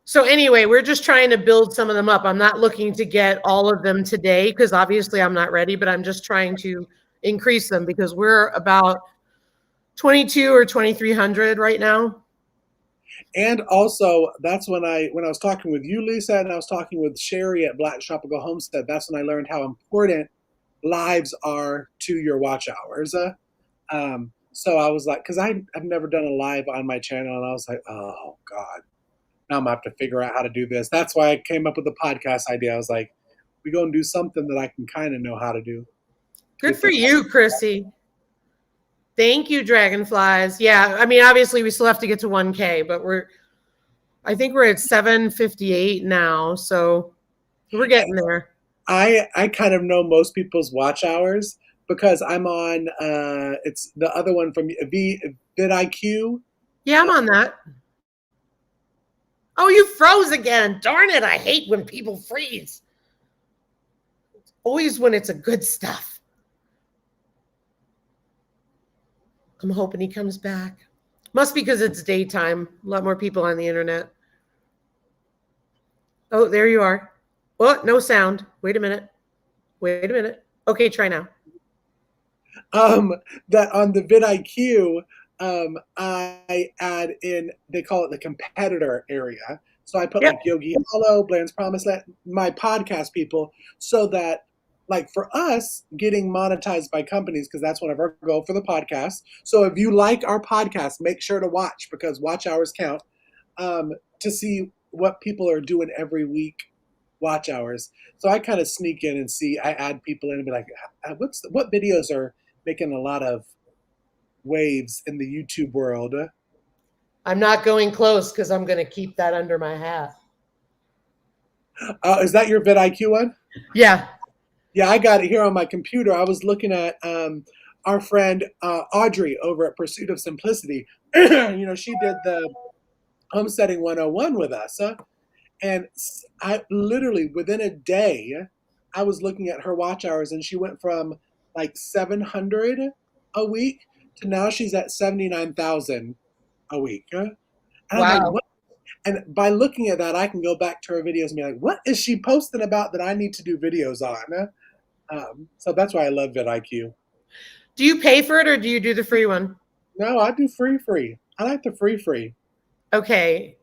So anyway, we're just trying to build some of them up. I'm not looking to get all of them today because obviously I'm not ready, but I'm just trying to increase them because we're about 22 or 2,300 right now. And also, that's when I was talking with you, Lisa, and I was talking with Sherry at Black Tropical Homestead. That's when I learned how important lives are to your watch hours. So I was like, because I've never done a live on my channel, and I was like, oh God, now I'm gonna have to figure out how to do this. That's why I came up with the podcast idea. I was like, we gonna do something that I can kind of know how to do. Good for you, Chrissy. Thank you, Dragonflies. Yeah, I mean, obviously we still have to get to 1K, but I think we're at 758 now, so we're getting there. I kind of know most people's watch hours because I'm on it's the other one from VidIQ. Yeah, I'm on that. Oh, you froze again. Darn it. I hate when people freeze. Always when it's a good stuff. I'm hoping he comes back. Must be because it's daytime. A lot more people on the internet. Oh, there you are. Oh, no sound. Wait a minute. Wait a minute. Okay, try now. That on the VidIQ, I add in, they call it the competitor area. So I put like Yogi Hollow, Bland's Promise, my podcast people, so that like for us getting monetized by companies, because that's one of our goal for the podcast. So if you like our podcast, make sure to watch because watch hours count to see what people are doing every week. Watch hours. So I kind of sneak in and see. I add people in and be like, what videos are making a lot of waves in the YouTube world? I'm not going close because I'm going to keep that under my hat. Is that your VidIQ one? Yeah. Yeah, I got it here on my computer. I was looking at our friend Audrey over at Pursuit of Simplicity. She did the Homesteading 101 with us. And I literally, within a day, I was looking at her watch hours and she went from like 700 a week to now she's at 79,000 a week. And wow. I'm like, what? And by looking at that, I can go back to her videos and be like, what is she posting about that I need to do videos on? So that's why I love vidIQ. Do you pay for it or do you do the free one? No, I do free. I like the free. Okay.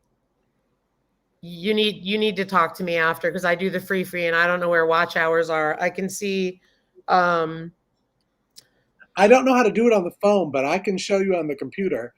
You need to talk to me after because I do the free and I don't know where watch hours are. I can see I don't know how to do it on the phone, but I can show you on the computer.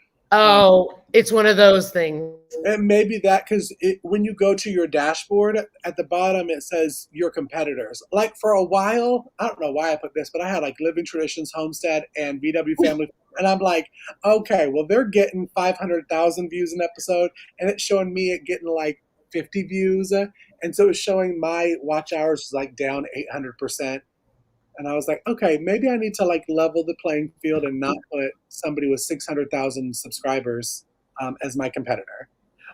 It's one of those things. And maybe that because when you go to your dashboard at the bottom, it says your competitors. Like for a while, I don't know why I put this, but I had like Living Traditions, Homestead, and VW Family. And I'm like, okay, well, they're getting 500,000 views an episode. And it's showing me it getting like 50 views. And so it's showing my watch hours is like down 800%. And I was like, okay, maybe I need to like level the playing field and not put somebody with 600,000 subscribers as my competitor.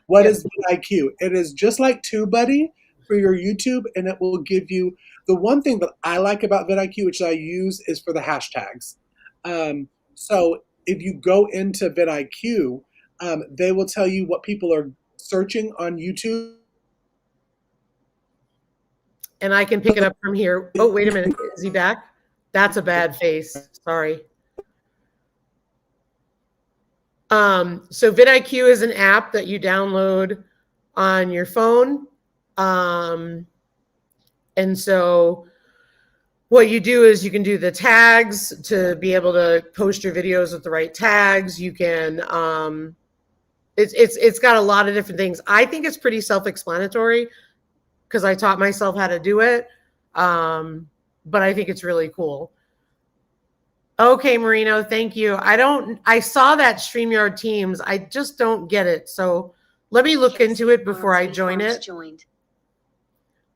What is vidIQ? It is just like TubeBuddy for your YouTube, and it will give you the one thing that I like about vidIQ, which I use, is for the hashtags. So if you go into vidIQ, they will tell you what people are searching on YouTube. And I can pick it up from here. Oh, wait a minute. Is he back? That's a bad face. Sorry. So vidIQ is an app that you download on your phone. And so what you do is you can do the tags to be able to post your videos with the right tags. You can, it's got a lot of different things. I think it's pretty self-explanatory because I taught myself how to do it. But I think it's really cool. Okay, Marino, thank you. I saw that StreamYard Teams. I just don't get it. So let me look into it before I join it,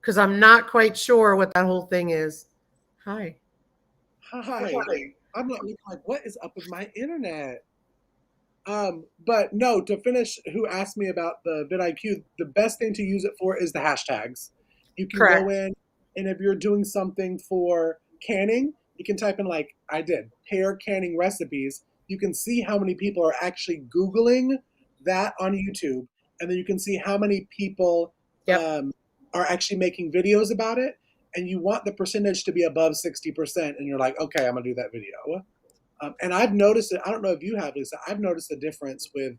because I'm not quite sure what that whole thing is. Hi. Hi. I'm like, what is up with my internet? But no, to finish, who asked me about the VidIQ, the best thing to use it for is the hashtags. You can go in, and if you're doing something for canning, you can type in, like I did, pear canning recipes. You can see how many people are actually Googling that on YouTube, and then you can see how many people are actually making videos about it. And you want the percentage to be above 60%, and you're like, okay, I'm gonna do that video. And I've noticed it. I don't know if you have, Lisa. I've noticed the difference with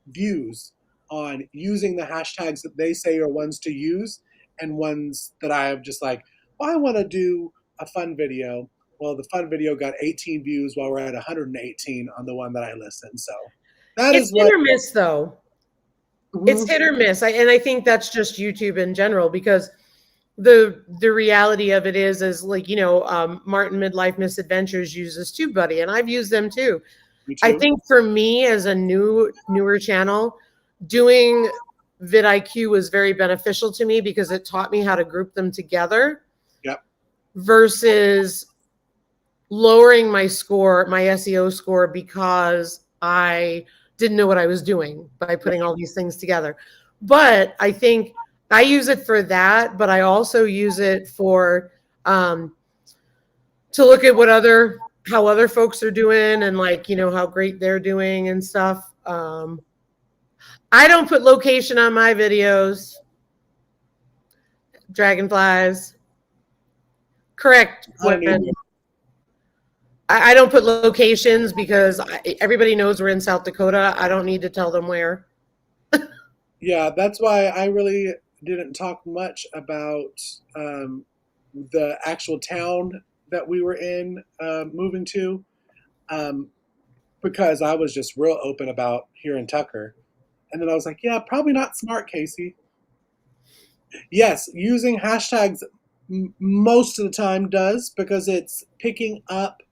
views on using the hashtags that they say are ones to use and ones that I have just like, well, I want to do a fun video. Well, the fun video got 18 views while we're at 118 on the one that I listened. So it's hit or miss, though. Mm-hmm. It's hit or miss. And I think that's just YouTube in general, because the reality of it is like, Martin Midlife Misadventures uses TubeBuddy, and I've used them too. I think for me as a newer channel, doing vidIQ was very beneficial to me because it taught me how to group them together. Yep. Versus lowering my score, my SEO score, because I didn't know what I was doing by putting all these things together. But I think I use it for that, but I also use it for to look at how other folks are doing, and like, how great they're doing and stuff. I don't put location on my videos. Dragonflies. Correct. I don't put locations because everybody knows we're in South Dakota. I don't need to tell them where. Yeah, that's why I really didn't talk much about the actual town that we were in, moving to, because I was just real open about here in Tucker. And then I was like, yeah, probably not smart, Cayce. Yes, using hashtags most of the time does, because it's picking up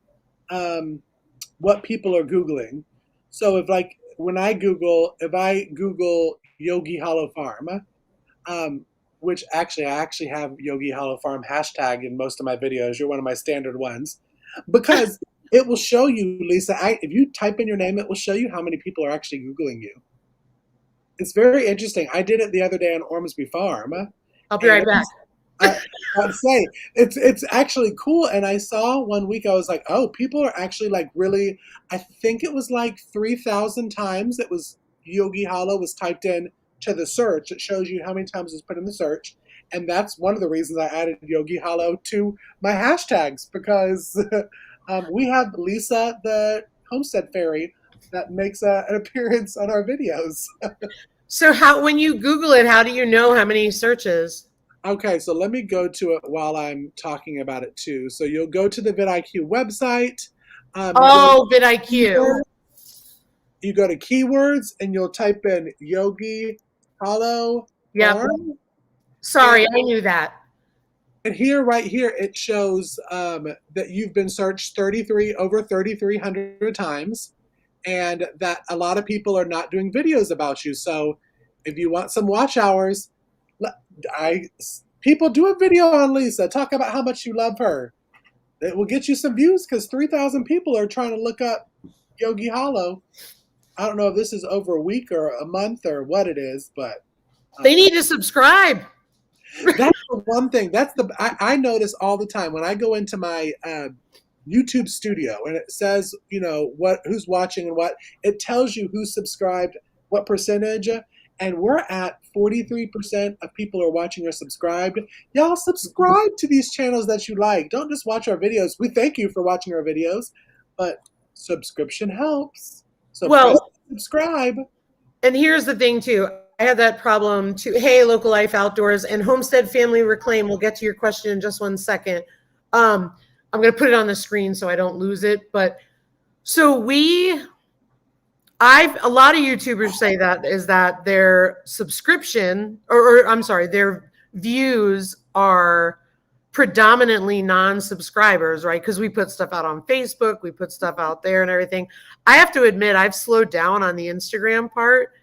what people are Googling. So if if I Google Yogi Hollow Farm, which I actually have Yogi Hollow Farm hashtag in most of my videos. You're one of my standard ones, because it will show you, Lisa, if you type in your name, it will show you how many people are actually Googling you. It's very interesting. I did it the other day on Ormsby Farm. I'll be right back. I'd say it's actually cool. And I saw one week, I was like, oh, people are actually like really, I think it was like 3,000 times it was Yogi Hollow was typed in to the search. It shows you how many times it's put in the search. And that's one of the reasons I added Yogi Hollow to my hashtags, because we have Lisa, the homestead fairy, that makes an appearance on our videos. So when you Google it, how do you know how many searches? Okay, so let me go to it while I'm talking about it too. So you'll go to the vidIQ website. vidIQ. You go to keywords and you'll type in Yogi Hollow Farm. Sorry, I knew that. And right here, it shows that you've been searched over 3,300 times, and that a lot of people are not doing videos about you. So if you want some watch hours, people do a video on Lisa. Talk about how much you love her. It will get you some views, because 3,000 people are trying to look up Yogi Hollow. I don't know if this is over a week or a month or what it is, but they need to subscribe. That's the one thing. I notice all the time when I go into my YouTube studio and it says, who's watching and what. It tells you who's subscribed, what percentage, and we're at 43% of people are watching or subscribed. Y'all subscribe to these channels that you like. Don't just watch our videos. We thank you for watching our videos, but subscription helps. So subscribe. And here's the thing too. I had that problem too. Hey, Local Life Outdoors and Homestead Family Reclaim. We'll get to your question in just one second. I'm going to put it on the screen so I don't lose it. But so a lot of YouTubers say that is that their subscription or I'm sorry, their views are predominantly non-subscribers, right? Because we put stuff out on Facebook, we put stuff out there and everything. I have to admit, I've slowed down on the Instagram part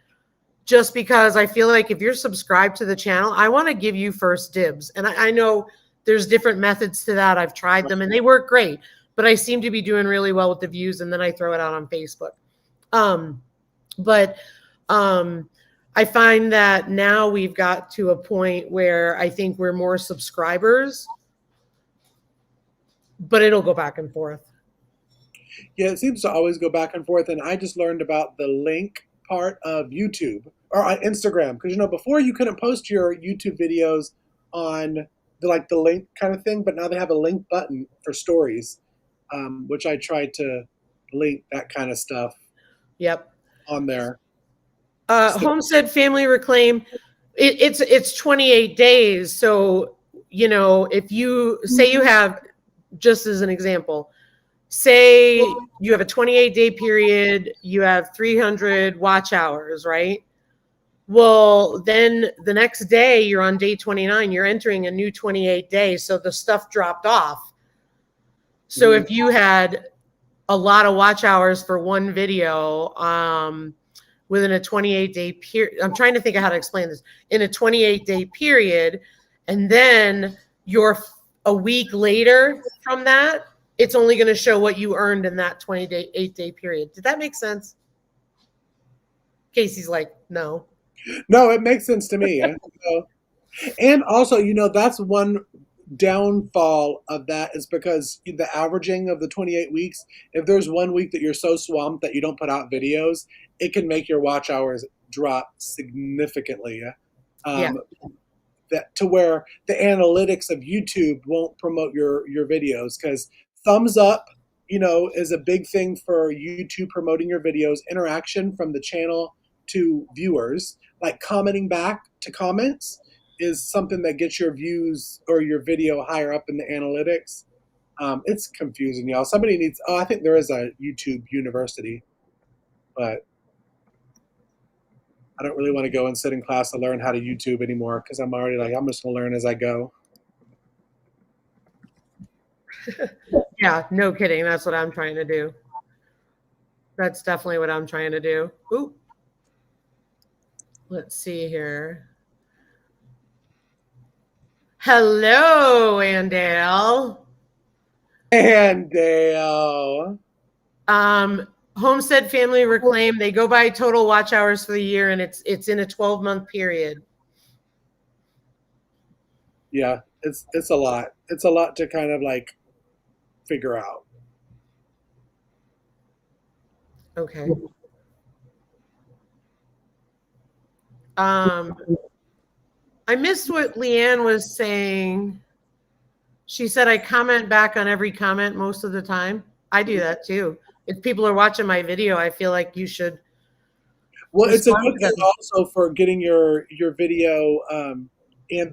just because I feel like if you're subscribed to the channel, I want to give you first dibs. And I know there's different methods to that. I've tried them and they work great, but I seem to be doing really well with the views and then I throw it out on Facebook. I find that now we've got to a point where I think we're more subscribers, but it'll go back and forth. Yeah, it seems to always go back and forth. And I just learned about the link part of YouTube or on Instagram. Because, before you couldn't post your YouTube videos on the link kind of thing, but now they have a link button for stories, which I tried to link that kind of stuff. Yep. On there. Homestead Family Reclaim, it's 28 days. So, if you say you have, just as an example, say you have a 28-day period, you have 300 watch hours, right? Well, then the next day you're on day 29, you're entering a new 28 days. So the stuff dropped off. So if you had a lot of watch hours for one video, within a 28-day period, I'm trying to think of how to explain this, in a 28-day period, and then you're a week later from that, it's only going to show what you earned in that 28-day period. Did that make sense? Casey's like, no. No, it makes sense to me. And also, that's one downfall of that is because the averaging of the 28 weeks, if there's 1 week that you're so swamped that you don't put out videos, it can make your watch hours drop significantly. That to where the analytics of YouTube won't promote your videos, because thumbs up, is a big thing for YouTube promoting your videos. Interaction from the channel to viewers, like commenting back to comments, is something that gets your views or your video higher up in the analytics. It's confusing, y'all. Somebody needs, I think there is a YouTube university, but I don't really want to go and sit in class to learn how to YouTube anymore, because I'm already I'm just going to learn as I go. Yeah, no kidding. That's what I'm trying to do. That's definitely what I'm trying to do. Ooh. Let's see here. Hello, Andale. Andale. Homestead Family Reclaim, they go by total watch hours for the year, and it's in a 12-month period. Yeah, it's a lot. It's a lot to kind of figure out. Okay. I missed what Leanne was saying. She said I comment back on every comment most of the time. I do that too. If people are watching my video, I feel like you should. Well, it's a good thing also for getting your video and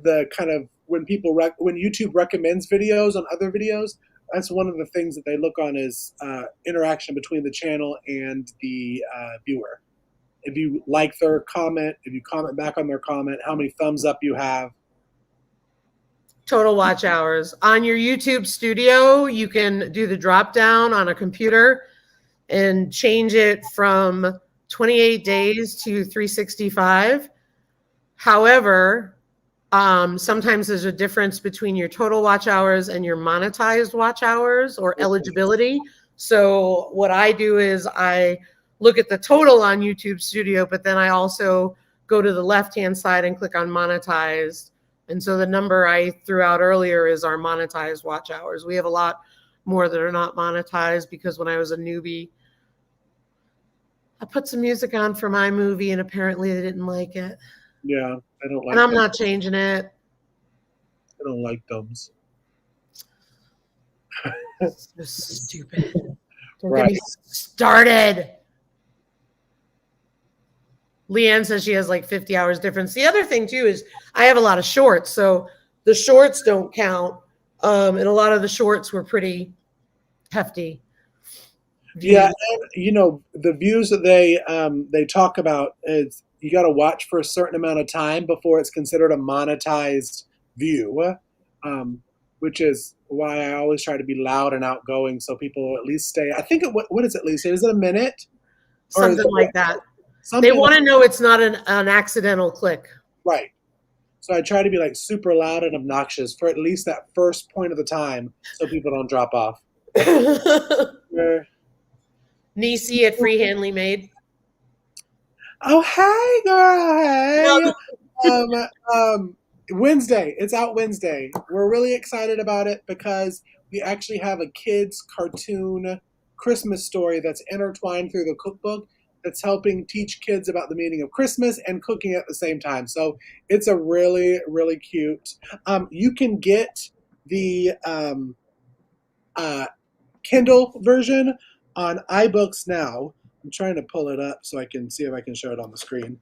the kind of when YouTube recommends videos on other videos. That's one of the things that they look on is interaction between the channel and the viewer. If you like their comment, if you comment back on their comment, how many thumbs up you have. Total watch hours. On your YouTube studio, you can do the drop down on a computer and change it from 28 days to 365. However, sometimes there's a difference between your total watch hours and your monetized watch hours or eligibility. So what I do is I look at the total on YouTube Studio, but then I also go to the left-hand side and click on monetized. And so the number I threw out earlier is our monetized watch hours. We have a lot more that are not monetized because when I was a newbie, I put some music on for my movie and apparently they didn't like it. Yeah, I don't like And I'm not changing it. I don't like thumbs. So stupid. Don't get me started. Leanne says she has like 50 hours difference. The other thing too is I have a lot of shorts, so the shorts don't count. And a lot of the shorts were pretty hefty Yeah, views. and the views that they talk about is you got to watch for a certain amount of time before it's considered a monetized view, um, which is why I always try to be loud and outgoing so people will at least stay. I think what is it, Lisa? Is it a minute or is Something like that. They something want to know it's not an accidental click. right? So I try to be like super loud and obnoxious for at least that first point of the time so people don't drop off. Uh, Nisi at Freehandly Made. Oh, hey, girl. Hey. No. Wednesday. It's out Wednesday. We're really excited about it because we actually have a kids' cartoon Christmas story that's intertwined through the cookbook that's helping teach kids about the meaning of Christmas and cooking at the same time. So it's a really, really cute. You can get the uh, Kindle version on iBooks now. I'm trying to pull it up so I can see if I can show it on the screen.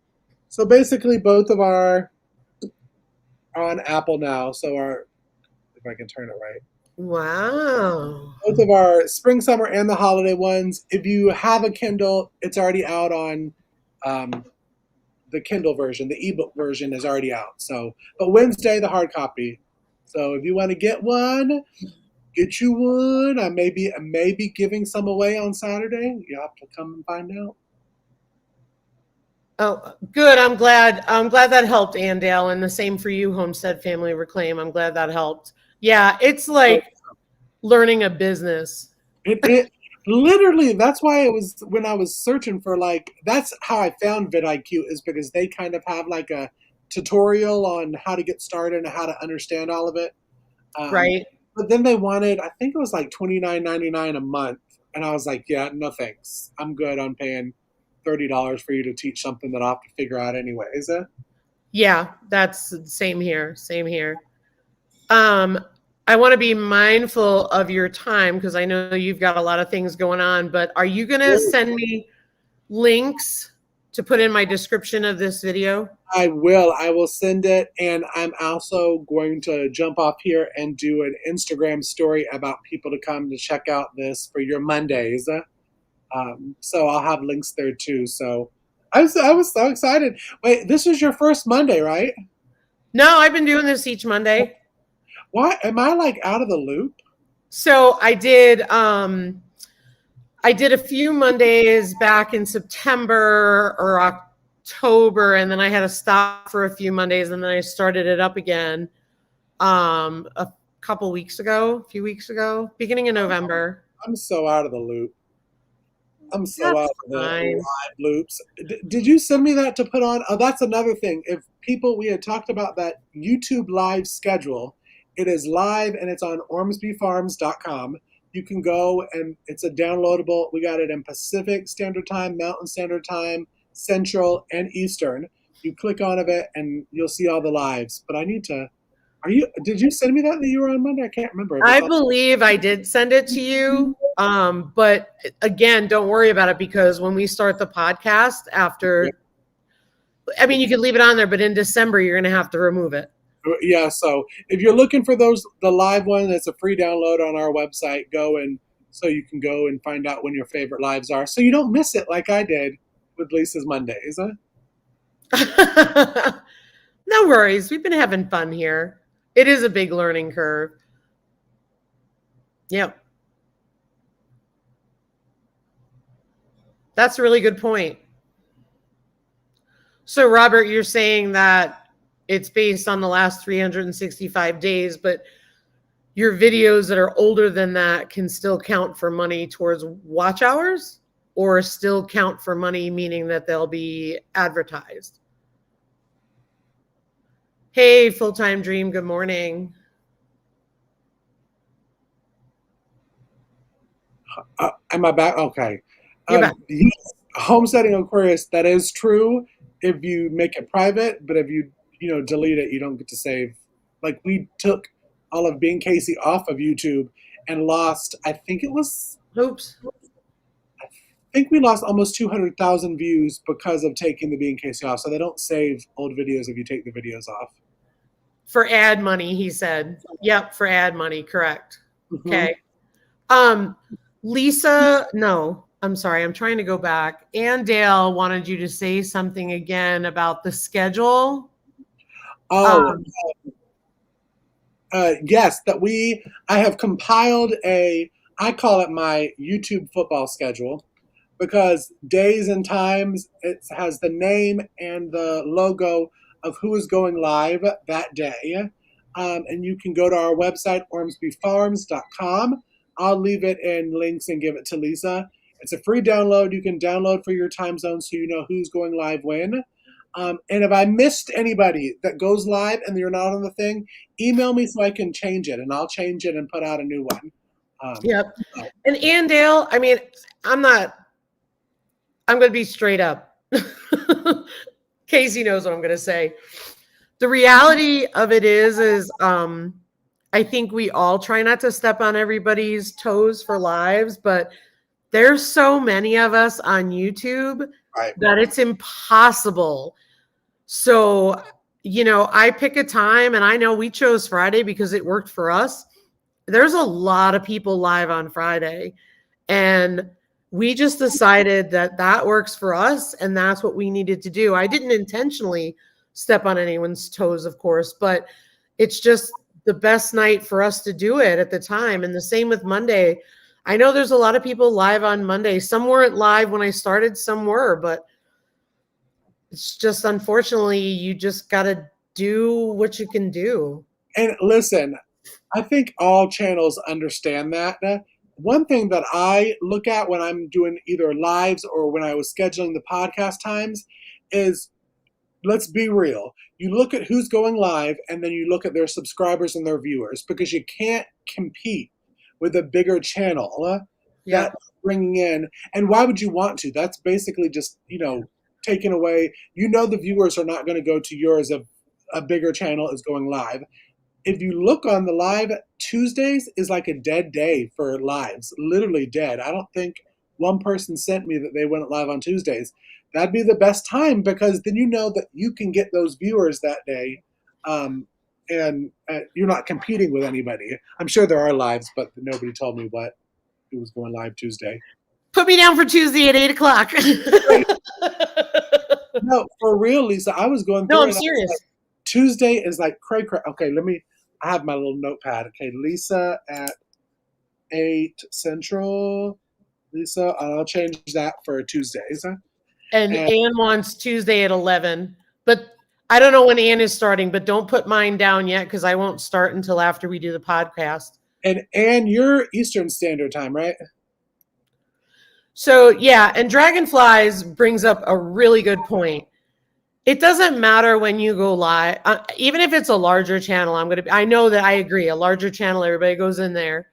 So basically, both of our are on Apple now. So if I can turn it right, Wow. both of our spring, summer, and the holiday ones. If you have a Kindle, it's already out on um, the Kindle version. The ebook version is already out. So, but Wednesday, the hard copy. So if you want to get one, get you one. I may be giving some away on Saturday. You have to come and find out. Oh, good. I'm glad. I'm glad that helped, Andale, and the same for you, Homestead Family Reclaim. I'm glad that helped. Yeah, it's like learning a business. It literally, that's why it was when I was searching for like that's how I found vidIQ is because they kind of have like a tutorial on how to get started and how to understand all of it. Right. But then they wanted, I think it was like $29.99 a month, and I was like, yeah, no thanks. I'm good on paying $30 for you to teach something that I'll have to figure out anyways. Yeah, that's same here. Same here. Um, I want to be mindful of your time because I know you've got a lot of things going on, but are you going to send me links to put in my description of this video? I will. I will send it. And I'm also going to jump off here and do an Instagram story about people to come to check out this for your Mondays. So I'll have links there too. So I was so excited. Wait, this was your first Monday, right? No, I've been doing this each Monday. Why am I like out of the loop? So I did a few Mondays back in September or October, and then I had to stop for a few Mondays, and then I started it up again a a few weeks ago, beginning of November. I'm so out of the loop. I'm so That's out of the fine. live loops. Did you send me that to put on? Oh, that's another thing. If people, we had talked about that YouTube live schedule. It is live and it's on ormsbyfarms.com. You can go and it's a downloadable. We got it in Pacific Standard Time, Mountain Standard Time, Central, and Eastern. You click on it and you'll see all the lives. But I need to. Did you send me that you were on Monday? I can't remember. I believe I did send it to you. But again, don't worry about it because when we start the podcast after, I mean, you can leave it on there, but in December, you're going to have to remove it. Yeah, so if you're looking for the live one, it's a free download on our website. Go and so you can go and find out when your favorite lives are, so you don't miss it like I did with Lisa's Mondays. No worries. We've been having fun here. It is a big learning curve. Yep. That's a really good point. So, Robert, you're saying that it's based on the last 365 days, but your videos that are older than that can still count for money towards watch hours or still count for money, meaning that they'll be advertised. Hey, Full-Time Dream, good morning. Am I back? Okay. You're back. Yes, homesteading Aquarius, that is true if you make it private, but if you delete it, you don't get to save. Like we took all of being Cayce off of YouTube and lost, I think think we lost almost 200,000 views because of taking the being Cayce off. So they don't save old videos if you take the videos off. For ad money, he said. Yep, for ad money, correct. Mm-hmm. Okay. Lisa, no, I'm sorry. I'm trying to go back. Ann Dale wanted you to say something again about the schedule. Oh, yes, I have compiled I call it my YouTube football schedule, because days and times, it has the name and the logo of who is going live that day. And you can go to our website, ormsbyfarms.com. I'll leave it in links and give it to Lisa. It's a free download. You can download for your time zone so you know who's going live when. And if I missed anybody that goes live and you're not on the thing, email me so I can change it, and I'll change it and put out a new one. Yep. And Ann Dale, I mean, I'm going to be straight up. Cayce knows what I'm going to say. The reality of it is I think we all try not to step on everybody's toes for lives, but there's so many of us on YouTube that it's impossible. So, I pick a time, and I know we chose Friday because it worked for us. There's a lot of people live on Friday, and we just decided that works for us, and that's what we needed to do. I didn't intentionally step on anyone's toes, of course, but it's just the best night for us to do it at the time. And the same with Monday. I know there's a lot of people live on Monday. Some weren't live when I started, some were, but it's just, unfortunately, you just got to do what you can do. And listen, I think all channels understand that. One thing that I look at when I'm doing either lives or when I was scheduling the podcast times is, let's be real. You look at who's going live, and then you look at their subscribers and their viewers, because you can't compete with a bigger channel that's bringing in. And why would you want to? That's basically just, taking away. The viewers are not going to go to yours if a bigger channel is going live. If you look on the live, Tuesdays is like a dead day for lives, literally dead. I don't think one person sent me that they went live on Tuesdays. That'd be the best time, because then you know that you can get those viewers that day, and you're not competing with anybody. I'm sure there are lives, but nobody told me what it was going live Tuesday. Put me down for Tuesday at 8:00. No, for real, Lisa. I was going through. No, I'm serious. Like, Tuesday is like cray cray. Okay, I have my little notepad. Okay, Lisa at 8 Central. Lisa, I'll change that for Tuesdays. And Ann wants Tuesday at 11. But I don't know when Ann is starting, but don't put mine down yet, because I won't start until after we do the podcast. And Ann, you're Eastern Standard Time, right? So, yeah, and Dragonflies brings up a really good point. It doesn't matter when you go live, even if it's a larger channel. I know that I agree, a larger channel, everybody goes in there.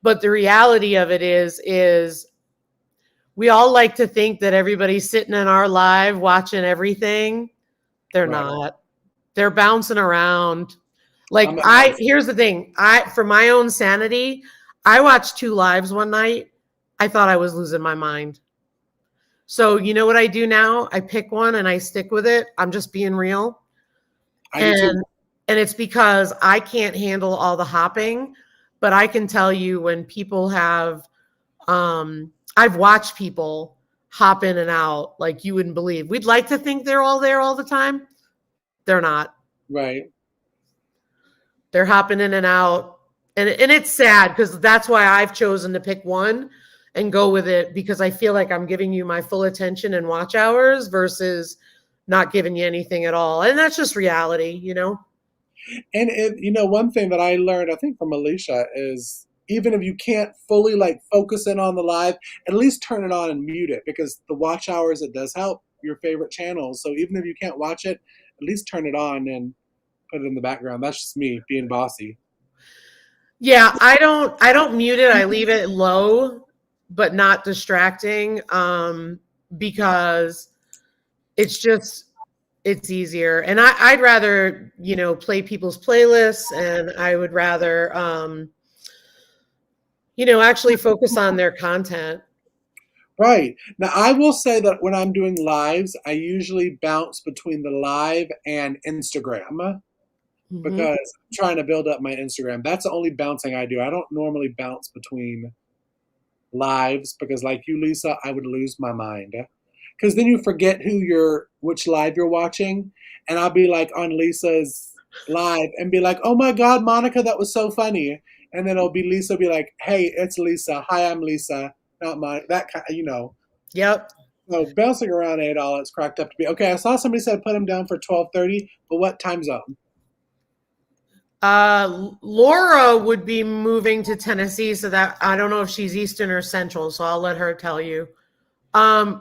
But the reality of it is we all like to think that everybody's sitting in our live watching everything. They're not. They're bouncing around. Here's the thing. For my own sanity, I watched 2 lives one night. I thought I was losing my mind. So you know what I do now? I pick one and I stick with it. I'm just being real. And it's because I can't handle all the hopping, but I can tell you when people have, I've watched people hop in and out like you wouldn't believe. We'd like to think they're all there all the time. They're not. Right. They're hopping in and out. And it's sad, because that's why I've chosen to pick one and go with it, because I feel like I'm giving you my full attention and watch hours versus not giving you anything at all. And that's just reality, And one thing that I learned, I think, from Alicia is, even if you can't fully focus in on the live, at least turn it on and mute it, because the watch hours, it does help your favorite channels. So even if you can't watch it, at least turn it on and put it in the background. That's just me being bossy. Yeah, I don't mute it. I leave it low, but not distracting, because it's easier. And I'd rather, play people's playlists, and I would rather, actually focus on their content. Right. Now, I will say that when I'm doing lives, I usually bounce between the live and Instagram Hmm. because I'm trying to build up my Instagram. That's the only bouncing I do. I don't normally bounce between lives because, like you, Lisa, I would lose my mind. Because then you forget which live you're watching, and I'll be like on Lisa's live and be like, "Oh my God, Monica, that was so funny," and then it'll be Lisa be like, "Hey, it's Lisa. Hi, I'm Lisa, not Monica." That kind, Yep. So bouncing around ain't all it's cracked up to be. Okay, I saw somebody said put him down for 12:30, but what time zone? Laura would be moving to Tennessee, so that I don't know if she's Eastern or Central, so I'll let her tell you.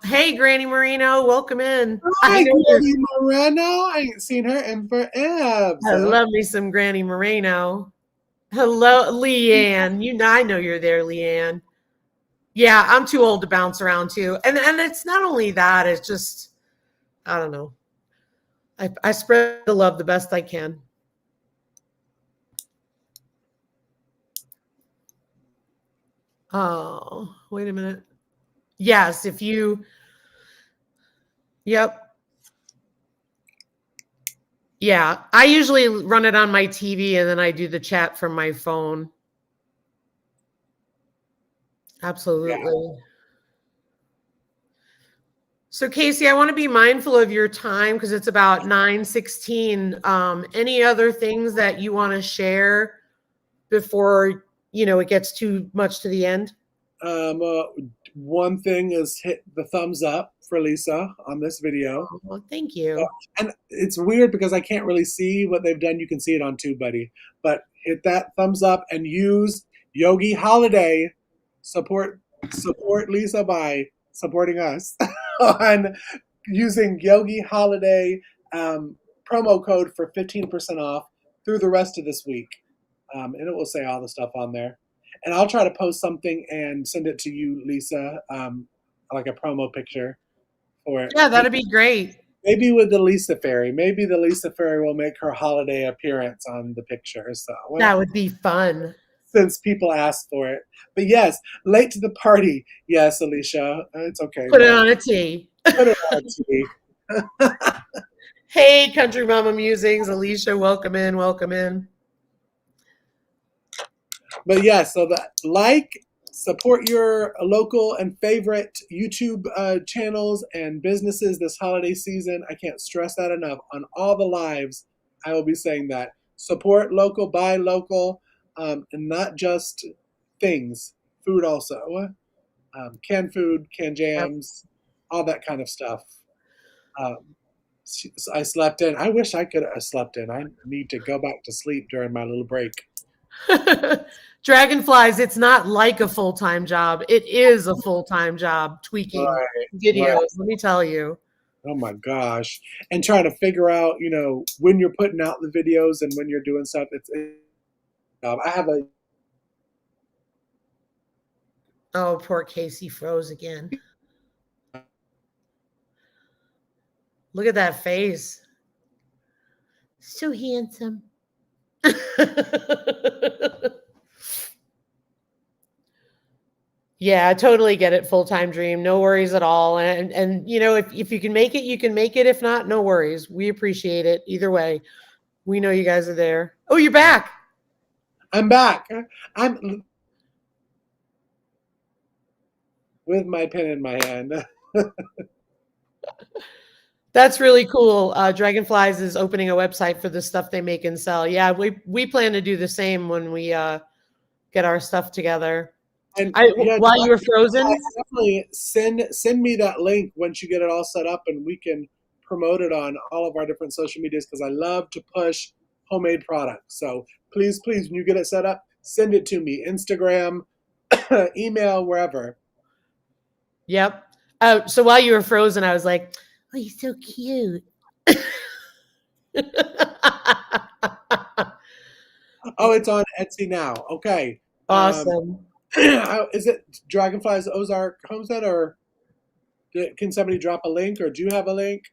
Hey, Granny Marino, welcome in. I Hi, know you're. Granny Moreno. I ain't seen her in I forever. love me some Granny Marino. Hello, Leanne. I know you're there, Leanne. Yeah, I'm too old to bounce around too, and it's not only that; it's just I don't know. I spread the love the best I can. Oh, wait a minute. Yes, if you. Yep. Yeah, I usually run it on my TV and then I do the chat from my phone. Yeah. Absolutely. So Casey, I want to be mindful of your time because it's about 9:16. Any other things that you want to share before it gets too much to the end? Um, uh, One thing is hit the thumbs up for Lisa on this video. Oh, well, thank Uh, you. And it's weird because I can't really see what they've done. You can see it on TubeBuddy, but hit that thumbs up and use Yogi Holiday. Support support Lisa by supporting us on using Yogi Holiday promo code for 15% off through the rest of this week. And it will say all the stuff on there. And I'll try to post something and send it to you, Lisa, like a promo picture for it. Yeah, that'd be great. Maybe with the Lisa Ferry. Maybe the Lisa Ferry will make her holiday appearance on the picture. So, That would be fun. since people asked for it. But yes, late to the party. Yes, Alicia. It's okay, Put it love. on a tee. Put it on TV. Hey, Country Mama Musings, Alicia, welcome in, welcome in. But yeah, so support your local and favorite YouTube channels and businesses this holiday season. I can't stress that enough. On all the lives, I will be saying that. Support local, buy local, and not just things, food also. Canned food, canned Yep. jams, all that kind of stuff. Um, I slept in. I wish I could have slept in. I need to go back to sleep during my little break. Dragonflies, it's not like a full-time job. It is a full-time job tweaking Right, right. videos, let me tell you. Oh my gosh. And trying to figure out, when you're putting out the videos and when you're doing stuff. I have a Oh, poor Casey froze again. Look at that face. So handsome. Yeah, I totally get it. Full-time dream. No worries at all. And if you can make it, you can make it. If not, no worries. We appreciate it. Either way. We know you guys are there. Oh, you're back. I'm back. I'm with my pen in my hand. That's really cool. Dragonflies is opening a website for the stuff they make and sell. Yeah, we plan to do the same when we get our stuff together. And I yeah, while you were frozen. definitely send me that link once you get it all set up and we can promote it on all of our different social medias because I love to push homemade products. So please, please, when you get it set up, send it to me. Instagram, email, wherever. Yep. So while you were frozen, I was like, "Oh, you're so cute." Oh, it's on Etsy now. Okay. Awesome. Is it Dragonflies Ozark Homestead or can somebody drop a link or do you have a link?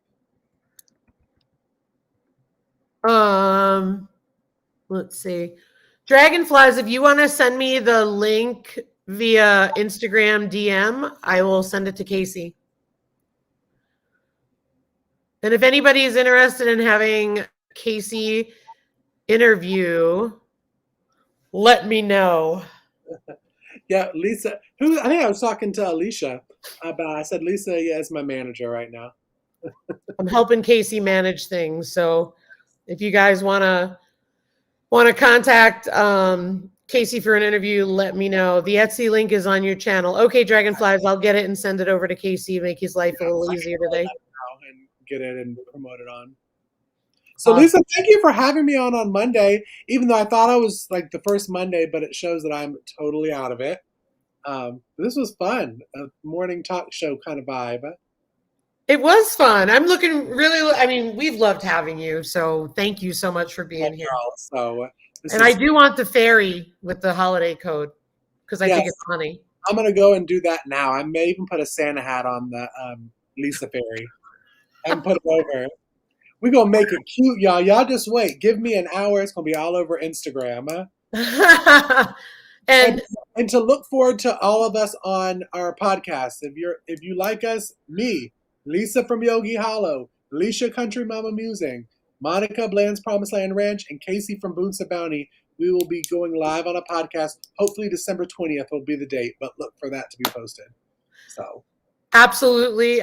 Let's see. Dragonflies, if you want to send me the link via Instagram DM, I will send it to Cayce. And if anybody is interested in having Cayce interview, let me know. Yeah, Lisa, I think I was talking to Alicia about, I said, Lisa, yeah, is my manager right now. I'm helping Cayce manage things. So if you guys want to contact Cayce for an interview, let me know. The Etsy link is on your channel. Okay, Dragonflies, I'll get it and send it over to Cayce, make his life a little easier today. And get it and promote it on. So Awesome. Lisa, thank you for having me on Monday, even though I thought I was like the first Monday, but it shows that I'm totally out of it. This was fun, a morning talk show kind of vibe. It was fun. I'm looking really, I mean, we've loved having you. So thank you so much for being here. So, and I do want the Ferry with the holiday code because I think it's funny. I'm going to go and do that now. I may even put a Santa hat on the Lisa Ferry and put it over. We're going to make it cute, y'all. Y'all just wait. Give me an hour. It's going to be all over Instagram. and to look forward to all of us on our podcast. If you like us, me, Lisa from Yogi Hollow, Alicia Country Mama Musing, Monica Bland's Promised Land Ranch, and Cayce from Boonsa Bounty, we will be going live on a podcast. Hopefully December 20th will be the date, but look for that to be posted. So absolutely.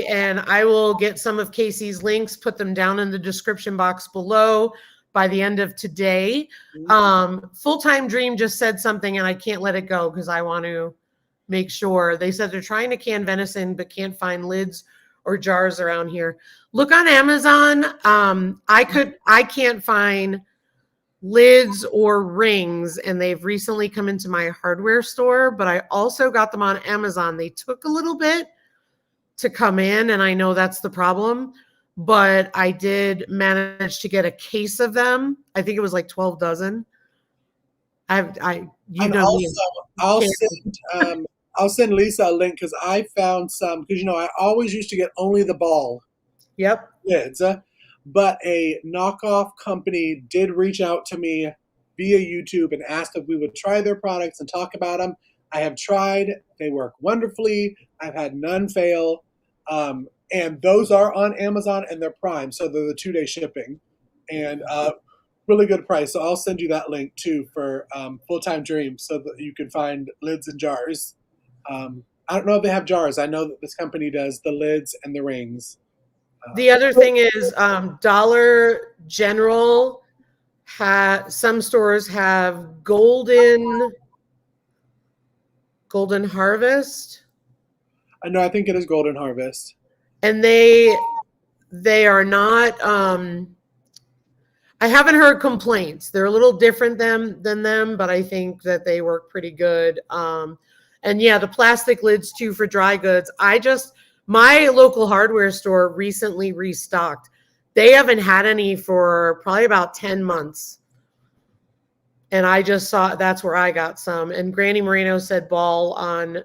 And I will get some of Cayce's links, put them down in the description box below by the end of today. Full-Time Dream just said something and I can't let it go because I want to make sure. They said they're trying to can venison but can't find lids or jars around here. Look on Amazon. I can't find lids or rings, and they've recently come into my hardware store, but I also got them on Amazon. They took a little bit to come in, and I know that's the problem, but I did manage to get a case of them. I think it was like 12 dozen. I'll send Lisa a link because I found some, because I always used to get only the ball lids, but a knockoff company did reach out to me via YouTube and asked if we would try their products and talk about them. I have tried. They work wonderfully. I've had none fail. And those are on Amazon and they're Prime. So they're the 2-day shipping and really good price. So I'll send you that link too for Full-Time Dream so that you can find lids and jars. I don't know if they have jars. I know that this company does the lids and the rings. The other thing is Dollar General some stores have Golden Harvest. I know, I think it is Golden Harvest. And they are not I haven't heard complaints. They're a little different than them, but I think that they work pretty good. And yeah, the plastic lids too for dry goods. My local hardware store recently restocked. They haven't had any for probably about 10 months. And I just saw, that's where I got some. And Granny Moreno said ball on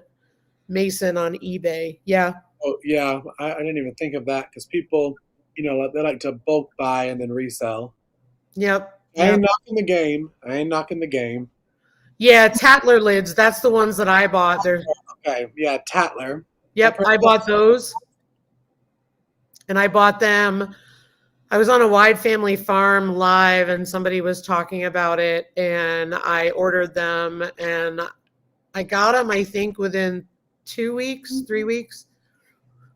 Mason on eBay. Yeah. Oh, yeah. I didn't even think of that because people, they like to bulk buy and then resell. Yep. I ain't knocking the game. Yeah, Tatler lids. That's the ones that I bought. Okay. Yeah, Tatler. Yep, I bought those. And I bought them. I was on a Wide Family Farm live and somebody was talking about it and I ordered them and I got them, I think, within 2 weeks, 3 weeks.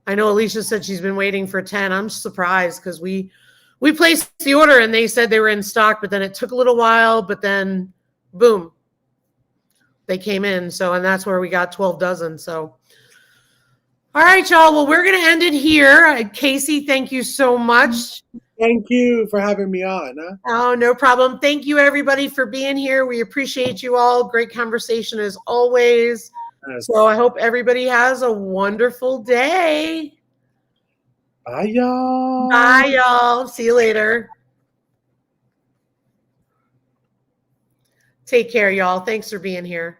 I know Alicia said she's been waiting for 10. I'm surprised because we placed the order and they said they were in stock, but then it took a little while, but then boom, they came in. So, and that's where we got 12 dozen. So, all right, y'all. Well, we're going to end it here. Cayce, thank you so much. Thank you for having me on. Oh, no problem. Thank you, everybody, for being here. We appreciate you all. Great conversation as always. Yes. So I hope everybody has a wonderful day. Bye, y'all. Bye, y'all. See you later. Take care, y'all. Thanks for being here.